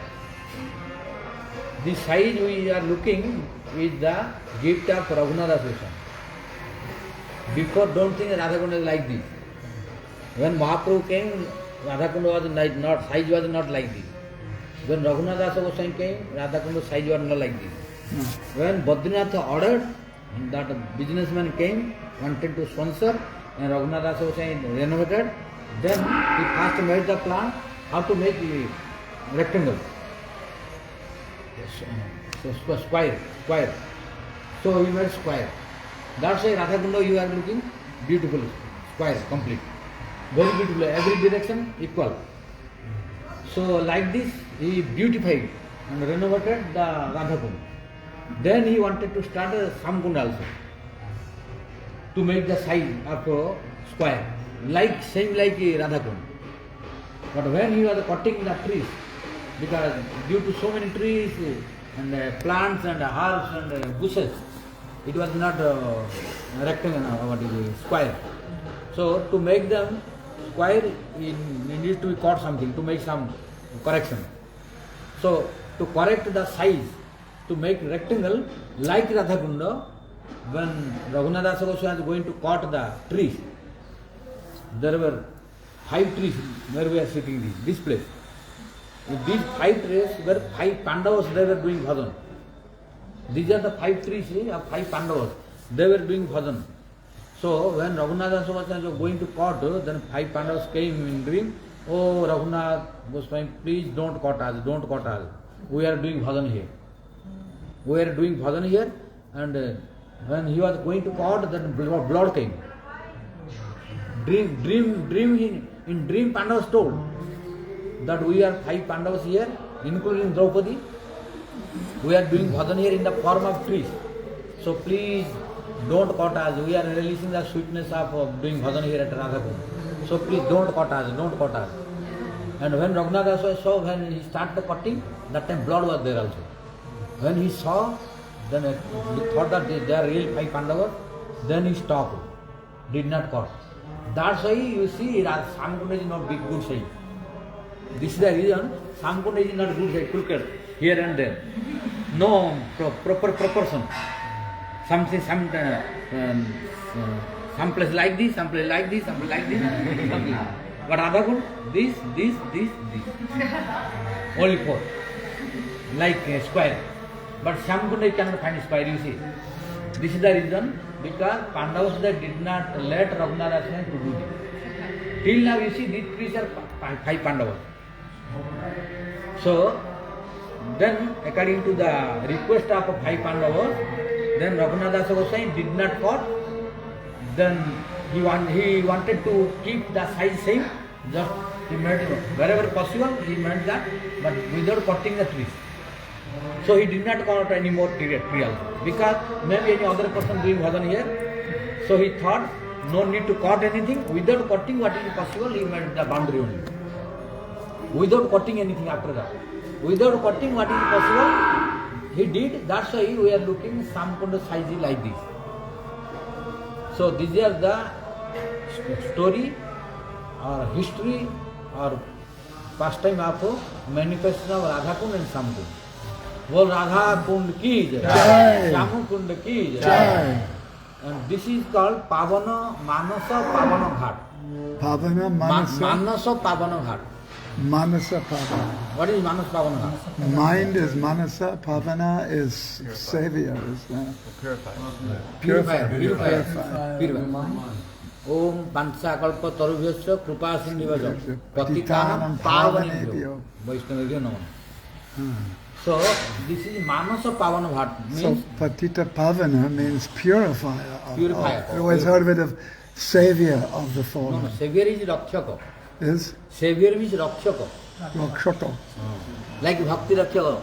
A: The size we are looking is the gift of Raghunath Das Goswami. Before, don't think Radhakund is like this. When Mahaprabhu came, Radhakund was not, size was not like this. When Raghunath Das Goswami came, Radhakund size was not like this. When Badrinath ordered, that businessman came, wanted to sponsor, and Raghunath Das Goswami renovated, then he first made the plan how to make the rectangle. So square. So he made square. That's why Radhakund you are looking beautiful, square, complete. Very beautiful, every direction equal. So like this, he beautified and renovated the Radhakund. Then he wanted to start a Samakund also, to make the size of a square, same like Radhakund. But when he was cutting the trees, because due to so many trees and plants and herbs and bushes, it was not rectangle, square. So to make them square, it needs to be cut something to make some correction. So to correct the size, to make rectangle like Radhakund, when Raghunath Das Goswami was going to cut the trees, there were 5 trees where we are sitting this place. In these 5 trees were 5 Pandavas, they were doing bhajan. These are the 5 trees of 5 Pandavas, they were doing bhajan. So when Raghunath Das Goswami was going to cut, then 5 Pandavas came in dream. Oh Raghunath Goswami, please don't cut us. We are doing bhajan here. And when he was going to cut, then blood came. In dream Pandavas told that we are 5 Pandavas here, including Draupadi. We are doing bhajan here in the form of trees. So please don't cut us. We are releasing the sweetness of doing bhajan here at Radhakund. So please don't cut us. And when Raghunath Das saw, when he started cutting, that time blood was there also. When he saw, Then he thought that they are real 5 Pandavas. Then he stopped, did not caught. That's why you see Samkunda is not big good side. This is the reason Samkunda is not good side, crooked here and there. No proper proportion. Some place like this, some place like this, some place like this. But Radhakund, this. Only 4. Like a square. But Samkunda you cannot find square, you see. This is the reason, because Pandavas did not let Raghunath Aswami to do this. Till now you see these 3 are 5 Pandavas. So, then according to the request of 5 Pandavas, then Raghunath Aswami did not cut. Then he wanted to keep the size same, just he made wherever possible he made that, but without cutting the trees. So he did not cut any more tree also, because maybe any other person doing bhajan here. So he thought no need to cut anything. Without cutting what is possible, he made the boundary only. Without cutting anything after that. Without cutting what is possible, he did. That's why we are looking Samkunda size like this. So these are the story or history or pastime of manifestation of Radhakund and Samkund. Bol Radha Kund ki jai, Syamu Kund ki jai. And this is called Pavana Manasa Pavana Ghat.
B: Pavana Manasa.
A: Manasa Pavana Ghat.
B: Manasa Pavana.
A: What is Manasa Pavana Ghat?
B: Mind is Manasa, Pavana is Savior.
A: Purifier. Om Panchakalpa Tarubhyasya Krupa Sindhivajam Patitanam Pavanebhyo Vaishnavibhyo Namah. So this is Manasa Pavana Ghat.
B: So Patita Pavana means purifier.
A: Purifier.
B: I always heard of it of Savior of the
A: No,
B: fallen.
A: Savior is Rakshaka.
B: Is
A: Savior means Rakshaka.
B: Rakshaka.
A: Like Bhakti Rakshaka.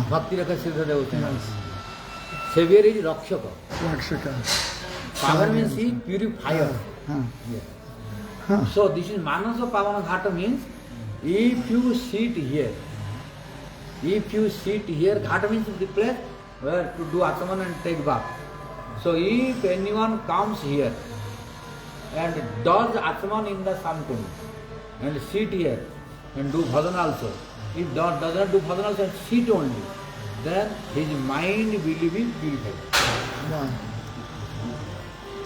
A: Bhakti Rakshaka Siddha Devata. Savior is Rakshaka.
B: Rakshaka.
A: Pavan means he purifier.
B: Huh.
A: So this is Manasa Pavana Ghat means if you sit here, Ghat means the place where to do Atman and take bath. So if anyone comes here and does Atman in the Samkund and sit here and do bhajan also, if does not do bhajan also and sit only, then his mind will be purified.
B: Wow.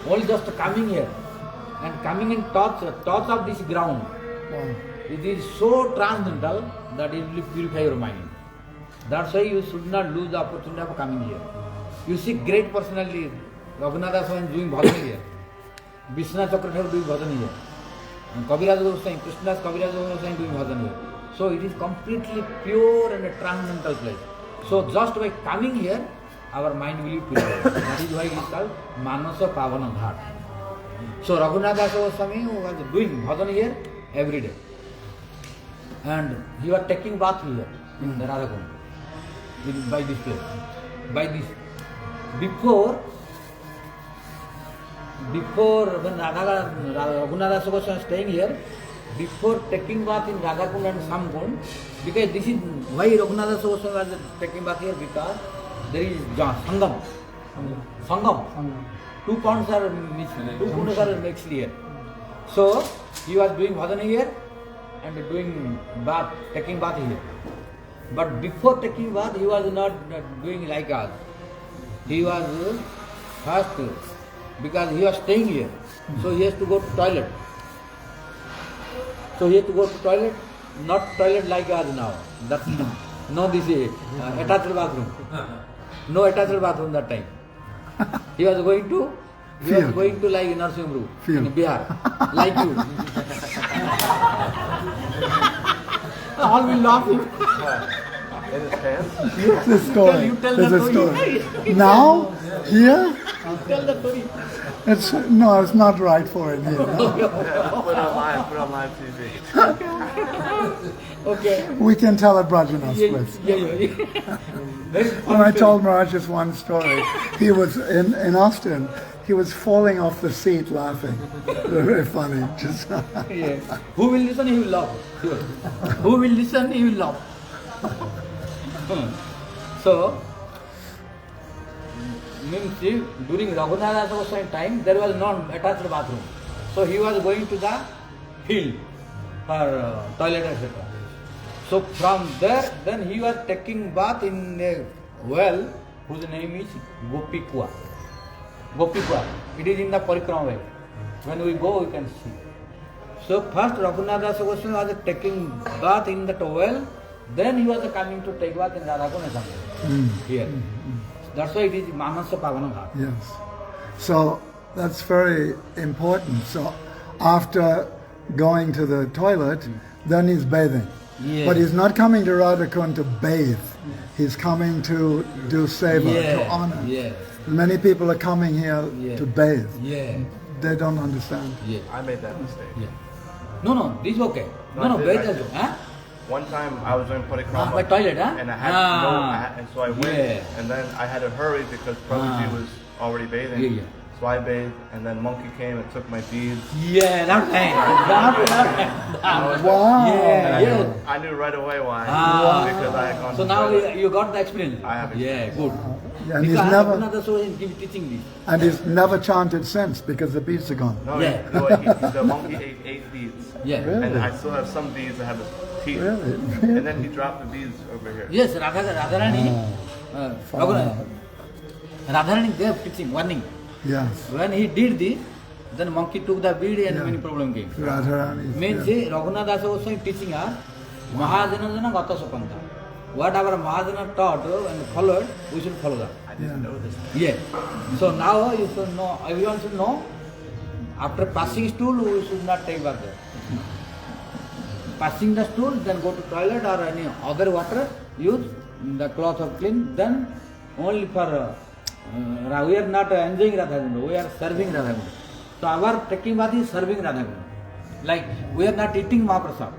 A: Only just coming here and coming in touch of this ground,
B: Wow.
A: it is so transcendental that it will purify your mind. That's why you should not lose the opportunity of coming here. You see great personality, Raghunath Aswami doing bhajan here, Vishnu Chakravarti doing bhajan here, and Kaviraj Goswami, Krishnadas Kaviraj Goswami doing bhajan here. So it is completely pure and a transcendental place. So just by coming here, our mind will be purified. That is why it is called Manasa Pavana Ghat. So Raghunath Goswami was doing bhajan here every day. And he was taking bath here in the Radhakund, by this place. By this. Before when Raghunath Goswami was staying here, before taking bath in Radhakund and Samkund, because this is why Raghunath Goswami was taking bath here, because there is Sangam. Sangam. 2 ponds are mixed, 2 kundas are mixed here. So he was doing bhajan here and doing bath, taking bath here. But before taking bath, he was not doing like us. He was first, because he was staying here. So he has to go to toilet. So he has to go to toilet, not toilet like us now. That's no, this is attached bathroom. No attached bathroom that time. He was going to like nursing room in Bihar, like you. All will laugh.
D: In his pants?
B: Here's the story.
A: You tell
B: There's
A: the
B: a
A: story.
B: Now, here,
A: Tell the story.
B: it's not right for it here. No?
D: Put on live TV.
A: Okay.
B: We can tell at Brajana's place.
A: Yeah. Very
B: When I told Maharaj just one story, he was in Austin, he was falling off the seat laughing. Very funny. Just
A: Yeah. Who will listen, he will laugh. Sure. Who will listen, he will laugh. So, means during Raghunath Goswami time there was no attached bathroom. So he was going to the field for toilet etc. So from there then he was taking bath in a well whose name is Gopikua. Gopikua. It is in the Parikrama way. When we go we can see. So first Raghunath Goswami was taking bath in that well, then he was coming to take bath in Radhakunda here. That's why it is Manasa Pavana Ghat.
B: Yes. So that's very important. So after going to the toilet, then he's bathing.
A: Yes.
B: But he's not coming to Radhakund to bathe. He's coming to do seva, to honor.
A: Yes.
B: Many people are coming here
A: Yeah.
B: to bathe.
A: Yeah.
B: They don't understand.
A: Yeah.
D: I made that mistake.
A: Yeah. No, this is okay.
D: No, I did,
A: bathe
D: I
A: also.
D: did.
A: Huh?
D: One time I was doing parikrama.
A: By toilet, huh?
D: And I had and so I went,
A: Yeah.
D: and then I had to hurry because Prabhuji was already bathing.
A: Yeah, yeah.
D: So I bathed, and then monkey came and took my beads.
A: Yeah, not right.
B: Wow.
A: Yeah,
D: And
A: yeah.
D: I knew right away why.
A: Ah.
D: Because I had gone
A: So
D: to
A: now
D: the toilet.
A: you got the experience.
D: I have
A: Yeah, good.
B: Yeah, and he's
A: Because
B: never
A: Raghunath so is teaching this.
B: and he's never chanted since because the beads are gone.
D: No,
A: Yeah.
D: the monkey ate 8 beads.
A: Yeah.
B: Really?
D: And I still have some beads that have his teeth.
B: Really?
D: And then he dropped the beads over here.
A: Yes, Radharani. Raghunath. Radharani gave teaching, warning.
B: Yes.
A: When he did this, then monkey took the bead and
B: Yeah.
A: many problem came.
B: Radharani.
A: Means
B: Yeah.
A: Raghunath Das was teaching us Mahajanana Gata Sukanta. Whatever Mahajana taught and followed, we should follow that.
D: I didn't know this.
A: Yeah. So now you should know, everyone should know, after passing stool, we should not take bath there. Passing the stool, then go to toilet or any other water, use the cloth of clean, then only for, we are not enjoying Radhakunda, we are serving Radhakunda. So our taking bath is serving Radhakunda. Like, we are not eating Mahaprasad.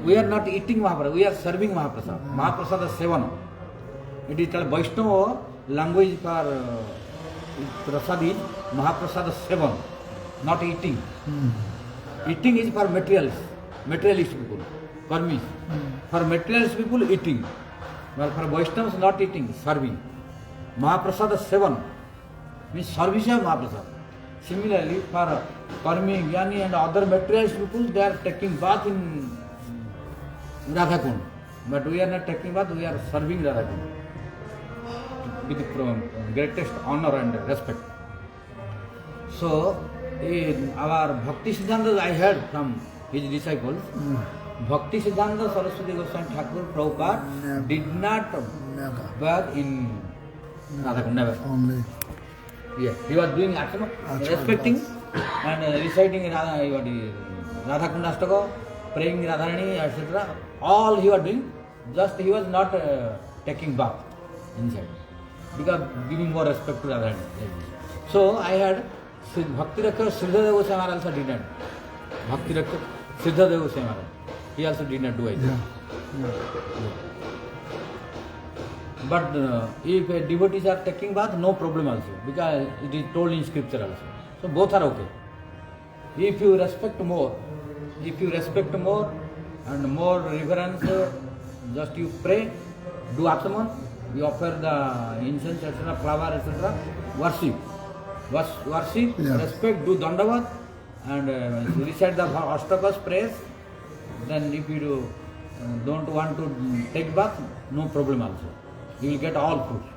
A: We are not eating Mahaprasad, we are serving Mahaprasad. Mahaprasad is Sevana. It is called Vaishnava language for Prasad is Mahaprasad Sevan, not eating. Eating is for materialist people, for me. For materialist people, eating. But for Vaishnavas, not eating, serving. Mahaprasad Sevan means service of Mahaprasad. Similarly, for Karmi, Jnani and other materialist people, they are taking bath in Radhakund. But we are not taking bath, we are serving Radhakund with the greatest honor and respect. So, in our Bhakti Siddhanta, I heard from his disciples, Bhakti Siddhanta Saraswati Goswami Thakur Prabhupada did not
B: Never.
A: bath in Radhakund, never.
B: Only.
A: Yeah, he was doing Acharya, respecting and reciting Radhakunda Astaka, praying Radharani, etc. All he was doing, just he was not taking bath inside. Because giving more respect to Radharani. So I had Bhakti Rakshak Siddhadeva Goswami also did not. Bhakti Rakshak Siddhadeva Goswami, he also did not do it.
B: Yeah.
A: But if devotees are taking bath, no problem also, because it is told in scripture also. So both are okay. If you respect more and more reverence, just you pray, do Atman, you offer the incense, etc., flower, etc., worship,
B: Yeah.
A: respect, do Dandavat, and recite the Ashtakas prayers. Then if you don't want to take bath, no problem also. You will get all fruits.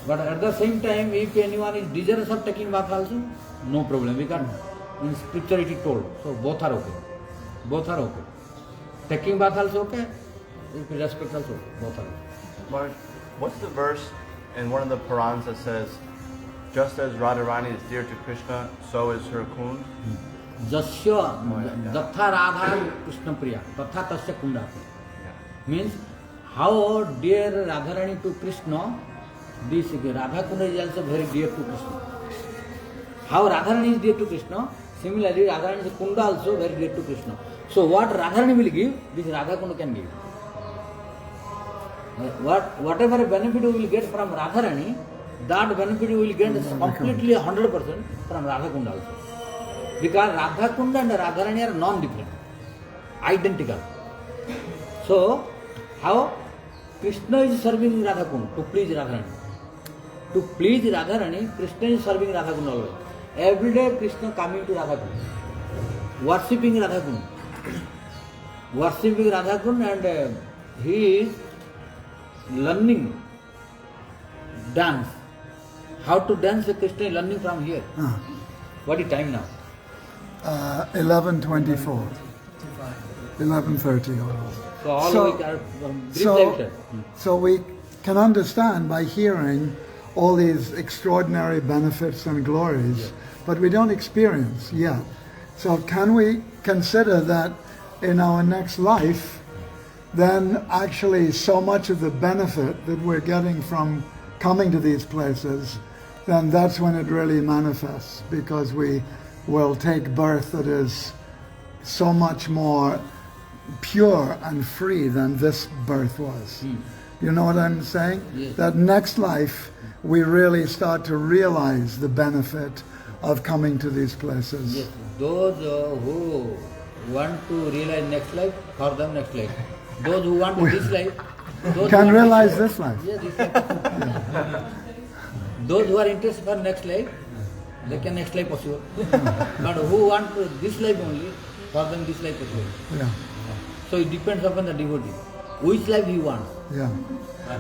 A: But at the same time, if anyone is desirous of taking bath also, no problem. Because in scripture it is told. So both are okay. Both are okay. Taking bath also okay. If you respect also, both are okay.
D: Mark, what's the verse in one of the Purans that says, just as Radharani is dear to Krishna, so is her kund?
A: Jasya Datha Radha Krishna Priya, Tatha Tasya Kunda.
D: Yeah.
A: Means how dear Radharani to Krishna, this Radha Kunda is also very dear to Krishna. How Radharani is dear to Krishna, similarly Radharani's Kunda also very dear to Krishna. So what Radharani will give, this Radha Kunda can give. Whatever benefit we will get from Radharani, that benefit we will get completely 100% from Radha Kunda also. Because Radha Kunda and Radharani are non-different, identical. So, how Krishna is serving Radha Kunda to please Radharani. To please Radharani, Krishna is serving Radhakund always. Every day Krishna coming to Radhakund, worshipping Radhakund. Worshipping Radhakund, and he is learning dance. How to dance, Krishna is learning from here. What is time now?
B: 11:24. 11:30 almost.
A: So all
B: So-
A: week are brief
B: so-
A: lecture.
B: So we can understand by hearing all these extraordinary benefits and glories, but we don't experience yet. So can we consider that in our next life, then actually so much of the benefit that we're getting from coming to these places, then that's when it really manifests, because we will take birth that is so much more pure and free than this birth was. You know what I'm saying?
A: Yes.
B: That next life, we really start to realize the benefit of coming to these places.
A: Yes, those who want to realize next life, for them next life. Those who want this life, those
B: Can
A: who want
B: realize this life.
A: Yes, this life. Those who are interested for next life, they can next life possible. But who want this life only, for them this life possible.
B: Yeah,
A: So it depends upon the devotee. Which life he wants.
B: yeah.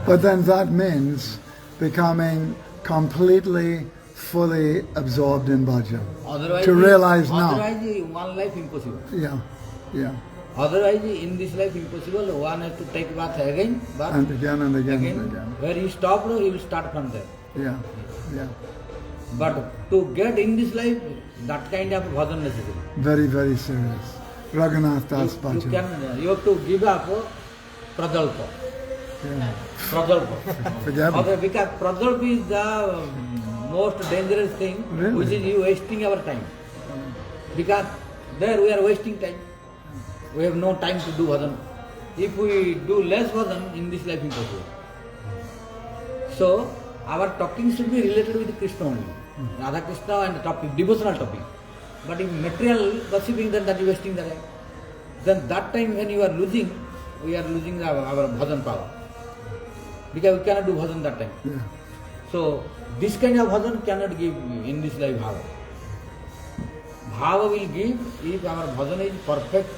B: But then that means becoming completely, fully absorbed in bhajan.
A: Otherwise,
B: To realize now.
A: Otherwise, one life impossible.
B: Yeah, yeah.
A: Otherwise, in this life impossible, one has to take bath again, bath
B: And again and again
A: again.
B: and again.
A: Where he stopped, he will start from there.
B: Yeah, yeah.
A: But to get in this life, that kind of bhajan necessary.
B: Very, very serious. Raghunath Das
A: You
B: bhajan.
A: you have to give up pradalpa.
B: Yeah.
A: Pradalpa.
B: Forget it.
A: Because pradalpa is the most dangerous thing,
B: Really?
A: which is you wasting our time. Because there we are wasting time. We have no time to do bhajan. If we do less bhajan, in this life impossible. So, our talking should be related with Krishna only. Radha Krishna and the topic, devotional topic. But if material worshipping, then that is wasting the time. Then that time when you are losing, we are losing our bhajan power. Because we cannot do bhajan that time.
B: Yeah.
A: So, this kind of bhajan cannot give in this life bhava. Bhava will give if our bhajan is perfect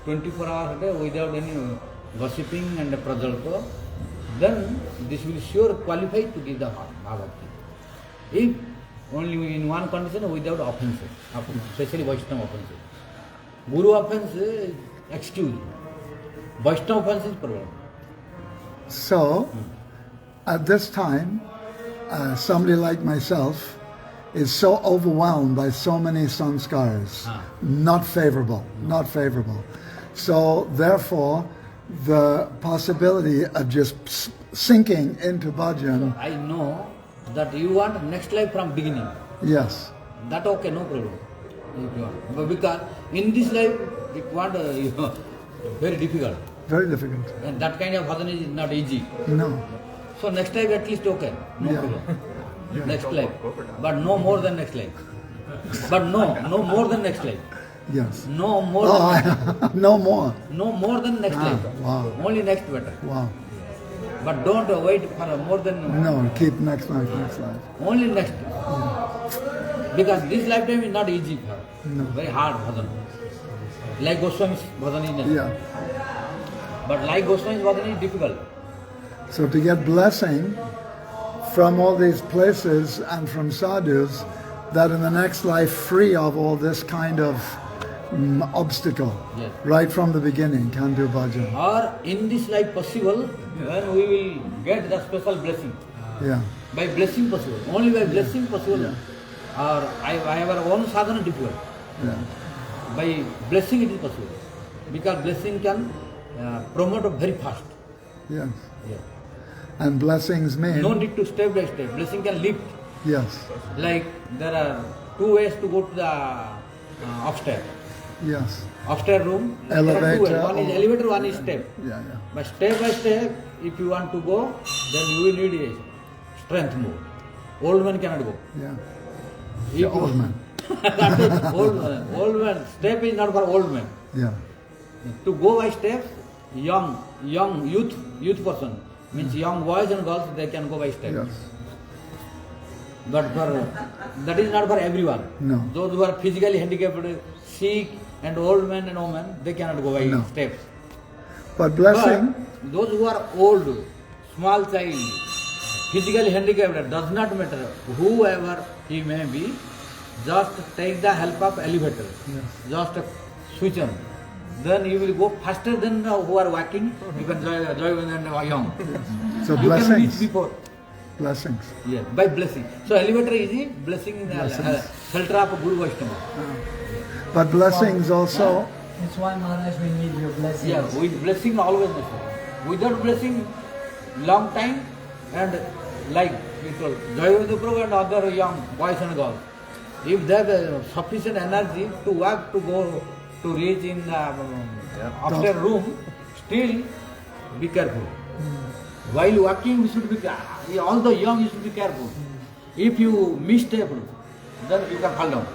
A: 24 hours a day without any worshipping and prajalpa, then this will sure qualify to give the bhava. If only in one condition without offenses, especially Vaishnava offenses. Guru offense is excuse. Vaishnava offense is problem.
B: So, at this time, somebody like myself is so overwhelmed by so many sanskars, not favorable, not favorable. So, therefore, the possibility of just sinking into bhajan,
A: I know that you want next life from beginning.
B: yes,
A: That okay, no problem. If you want. But because in this life, it want very difficult.
B: very difficult.
A: And that kind of bhajan is not easy.
B: No,
A: So next life at least okay, no
B: Yeah.
A: problem. Next life, but no more than next life. But no more than next life.
B: yes.
A: No more than
B: No more.
A: no more than next life.
B: wow.
A: Only next better.
B: Wow.
A: But don't wait for more than
B: No, keep next life, next life.
A: only next. Because this lifetime is not easy for very hard bhajan. Like Goswami's bhajan is necessary.
B: Yeah.
A: But like Goswami's bhajan is difficult.
B: So to get blessing from all these places and from sadhus, that in the next life free of all this kind of obstacle,
A: Yes.
B: right from the beginning, can do bhajan.
A: Or in this life possible, then we will get the special blessing.
B: Yeah,
A: By blessing possible. Only by blessing possible. Or I have our own sadhana difficult.
B: yeah,
A: By blessing it is possible. Because blessing can promote very fast.
B: yes.
A: Yes.
B: And blessings mean,
A: No need to step by step. Blessing can lift.
B: yes,
A: Like there are two ways to go to the upstairs.
B: yes,
A: Upstairs room, there are two
B: Elevator
A: ways. One is
B: or-
A: elevator, one is step.
B: yeah, yeah,
A: But step by step, if you want to go, then you will need a strength more. Old man cannot go.
B: yeah.
A: If
B: The old man,
A: that is old man. Old man. Step is not for old man.
B: yeah,
A: To go by steps, youth person means young boys and girls, they can go by steps.
B: yes,
A: But that is not for everyone.
B: No.
A: Those who are physically handicapped, sick, and old men and women, they cannot go by
B: No.
A: steps.
B: But blessing,
A: But those who are old, small child, physically handicapped, does not matter, whoever he may be, just take the help of elevator. Just switch on. Then you will go faster than who are walking. You can join when they are young.
B: so
A: You can reach
B: blessings,
A: before.
B: blessings.
A: Yeah, by blessing. So elevator is a blessing in the shelter of Guru Vaishnava.
B: But blessings also,
E: That's why Maharaj we need your blessing.
A: Yeah, with blessing always necessary. Without blessing, long time and like we told, Jayavadra Prabhu and other young boys and girls, if they have sufficient energy to walk, to go, to reach in the upstairs room, still be careful. While walking, we should be, all the young, you should be careful. If you misstep, then you can fall down.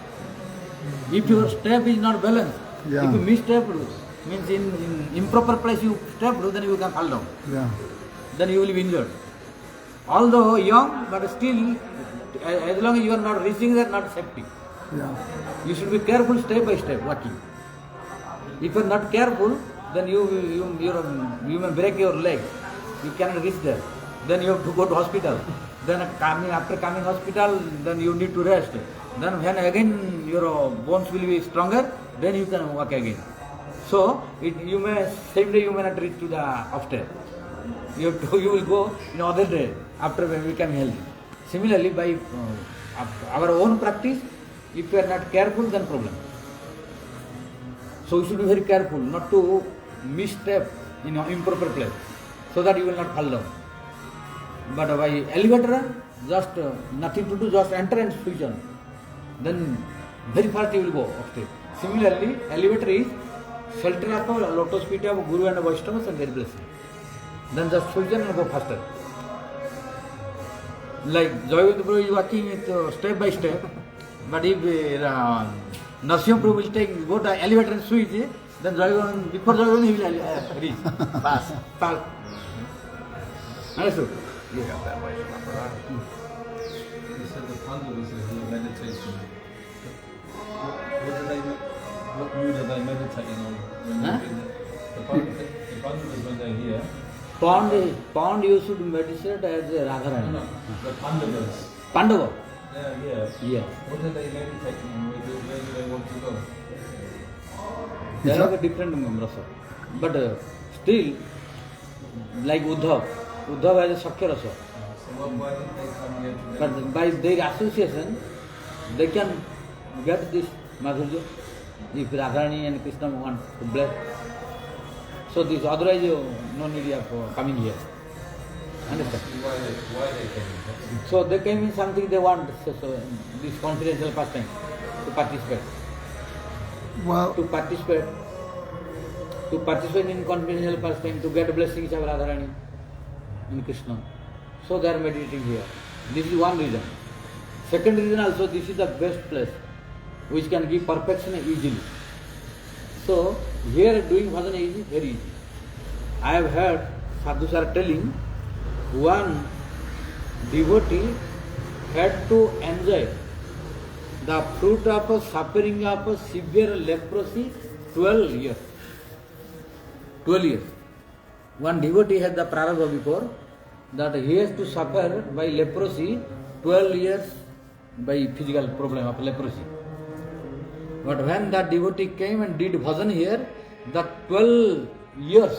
A: If your step is not balanced,
B: Yeah.
A: if you misstep, means in improper place you step, then you can fall down.
B: yeah,
A: Then you will be injured. Although young, but still, as long as you are not reaching there, not safety.
B: yeah,
A: You should be careful step by step walking. If you are not careful, then you may break your leg. You cannot reach there. Then you have to go to hospital. Then after coming hospital, then you need to rest. Then when again your bones will be stronger, then you can walk again. So same day you may not reach to the upstairs. You will go in other day after when we become healthy. Similarly, by our own practice, if you are not careful, then problem. So you should be very careful not to misstep in an improper place, so that you will not fall down. But by elevator, just nothing to do, just enter and switch on. Then very fast you will go upstairs. Similarly, elevator is shelter of lotus feet of Guru and Vaishnavas and their blessing. Then just switch on and go faster. Like Jayavadra Prabhu is walking it step by step, but if Narasimha Prabhu will go to elevator and switch, then before Jayavadra he will reach fast. Understood?
C: You got that way.
F: He said the Pandavas is the meditation. What mood are they meditating on when
A: Huh?
F: you're in the Pandavas when they're here?
A: Pond you should meditate as a Radharani.
F: No, the Pandavas.
A: Pandava.
F: Yeah.
A: Yes.
F: What are they meditating on? Where do they want to go?
A: They have a different rasa. But still, like Uddhav has a Sakya rasa.
F: So why didn't they come here to
A: But by their association, they can get this Madhurya if Radharani and Krishna want to bless. So this otherwise no need of coming here. Understand?
F: why they came here?
A: So they came in something they want, so this confidential pastime to participate.
B: well,
A: To participate in confidential pastime, to get blessings of Radharani and Krishna. So they are meditating here. This is one reason. Second reason also, this is the best place which can give perfection easily. So here doing bhajan is very easy. I have heard sadhus are telling one devotee had to enjoy the fruit of suffering of severe leprosy 12 years. 12 years. One devotee had the prarabdha before that he has to suffer by leprosy 12 years by physical problem of leprosy. But when that devotee came and did bhajan here, the 12 years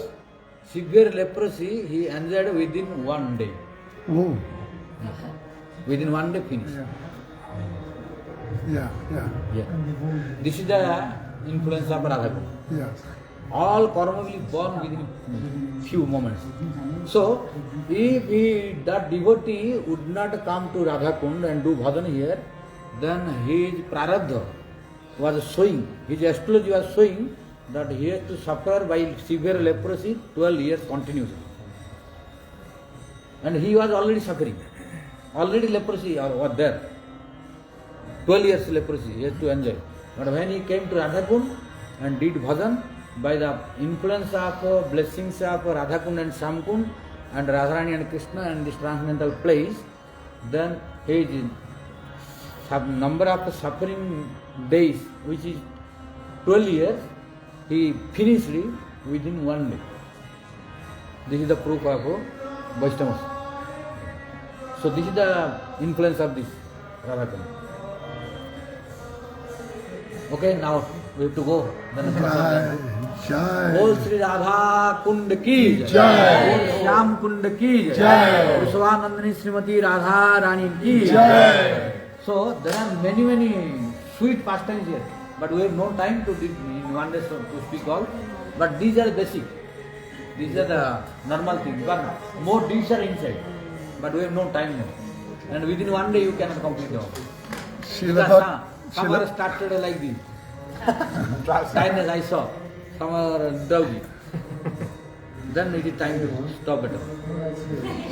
A: severe leprosy he enjoyed within 1 day.
B: oh,
A: Within 1 day finished.
B: yeah,
A: Yeah. This is the influence of Radha.
B: yes.
A: All karma will born within few moments. So, if that devotee would not come to Radha Kund and do bhajan here, then his prarabdha was showing, his astrology was showing that he has to suffer by severe leprosy 12 years continuously. And he was already suffering. Already leprosy was there. 12 years leprosy he has to enjoy. But when he came to Radha Kund and did bhajan, by the influence of blessings of Radha Kund and Sham Kund and Radharani and Krishna and this transcendental place, then his number of suffering days, which is 12 years, he finished it within 1 day. This is the proof of Vaishnavas. So this is the influence of this Radhakund. Okay, now we have to go.
B: Jai, Jai.
A: बोल श्री राधा कुंड की
B: जय।
A: बोल श्याम कुंड की
B: जय।
A: विश्वानंदिनी श्रीमती राधा रानी की
B: Jai.
A: So there are many sweet pastimes here, but we have no time to in one day to speak all. But these are basic. These are the normal things. But more deeds are inside. But we have no time now. And within 1 day you cannot complete all.
B: Srila
A: Because
B: Bhak-
A: some are started like this. Kindness I saw. Some are drowsy. Then it is time to stop it.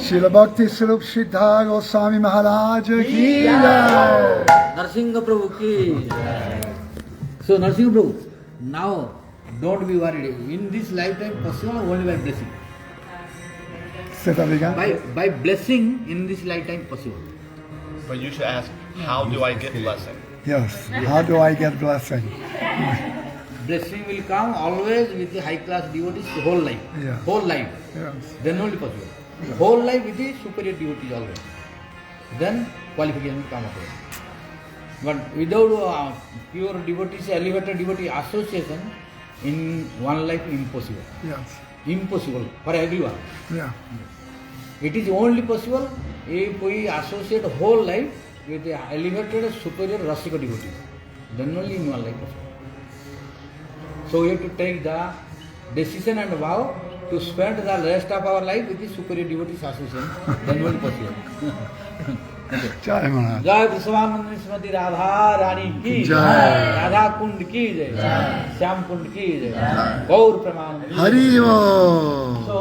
B: Srila Bhakti Swarup Siddha Goswami Maharaj ki jai.
A: Narsingha Prabhu ki. So Narsingha Prabhu, now don't be worried. In this lifetime possible only by blessing.
B: Say that again.
A: By blessing in this lifetime possible.
D: But you should ask, how do I get blessing?
B: Yes. How do I get blessing?
A: Blessing will come always with the high class devotees whole life.
B: Yeah.
A: Whole life.
B: Yes.
A: Then only possible. Whole life with the superior devotees always. Then qualification will come up. But without pure devotees, elevated devotee association, in one life impossible.
B: Yes.
A: Impossible for everyone.
B: Yeah.
A: It is only possible if we associate whole life with the elevated superior Rasika devotees. Then only in one life possible. So we have to take the decision and vow to spend the rest of our life with the superior devotees association. Then only possible.
B: Jai Maharaj.
A: जय विश्वानंद श्रीमती राधा रानी की
B: जय।
A: राधा कुंड की जय श्याम कुंड की जय गौर प्रमाण
B: Hari Bo.
A: So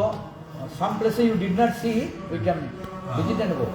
A: some places you did not see, we can visit and go.